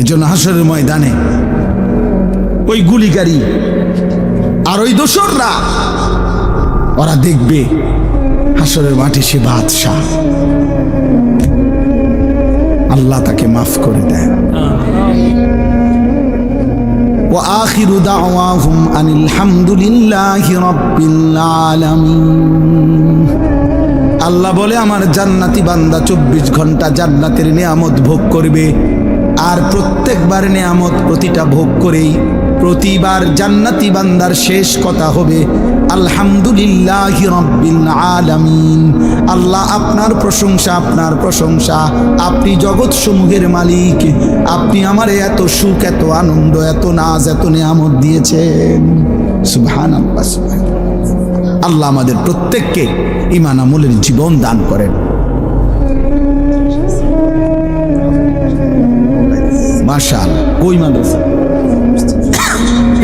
[SPEAKER 1] এই জন্য হাসরের ময়দানে ওই গুলিকারী আর ওই দোসররা, ওরা দেখবে হাসরের মাঠে সে বাদশাহ, আল্লাহ তাকে মাফ করে দেয়। ওয়া আখিরু দাওয়াহুম আনিল হামদুলিল্লাহি রাব্বিল আলামিন। আল্লাহ বলে আমার জান্নাতি বান্দা 24 ঘন্টা জান্নাতের নিয়ামত ভোগ করবে, আর প্রত্যেকবার নিয়ামত প্রতিটা ভোগ করেই প্রতিবার জান্নাতি বান্দার শেষ কথা হবে আলহামদুলিল্লাহি রাব্বিল আলামিন। আল্লাহ আপনার প্রশংসা, আপনার প্রশংসা, আপনি জগৎ সমূহের মালিক, আপনি আমারে এত সুখ, এত আনন্দ, এত নাজ, এত নিয়ামত দিয়েছেন। সুবহানাল্লাহ, সুবহানাল্লাহ। আল্লাহ আমাদের প্রত্যেককে ঈমান আমলের জীবন দান করেন। মাশাআল্লাহ। কই মাদ্রাসা?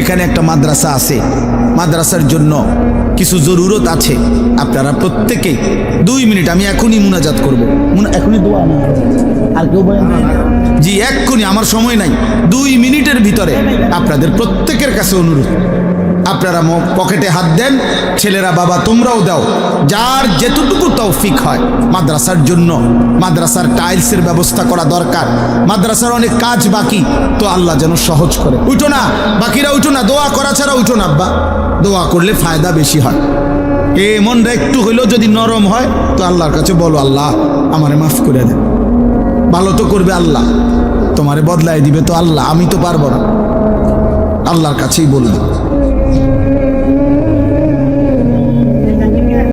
[SPEAKER 1] এখানে একটা মাদ্রাসা আছে, মাদ্রাসার জন্য কিছু জরুরত আছে। আপনারা প্রত্যেকে 2 মিনিট, আমি এখনই মুনাজাত করব, এখনই দোয়া না আর কেউ বলেন জি, এক্ষুনি, আমার সময় নাই, 2 মিনিটের ভিতরে আপনাদের প্রত্যেকের কাছে অনুরোধ, আপনারা পকেটে হাত দেন, ছেলেরা বাবা তোমরাও দাও, যার যেটুকু তৌফিক হয় মাদ্রাসার জন্য। মাদ্রাসার টাইলসের ব্যবস্থা করা দরকার, মাদ্রাসার অনেক কাজ বাকি, তো আল্লাহ যেন সহজ করে। উঠো না বাকিরা, উঠো না, দোয়া করা ছাড়া উঠো না আব্বা, দোয়া করলে ফায়দা বেশি হয়। এ মনটা একটু হইলেও যদি নরম হয় তো আল্লাহর কাছে বলো, আল্লাহ আমারে মাফ করে দেন। ভালো তো করবে আল্লাহ, তোমারে বদলায় দিবে তো আল্লাহ, আমি তো পারবো না, আল্লাহর কাছেই বলবে।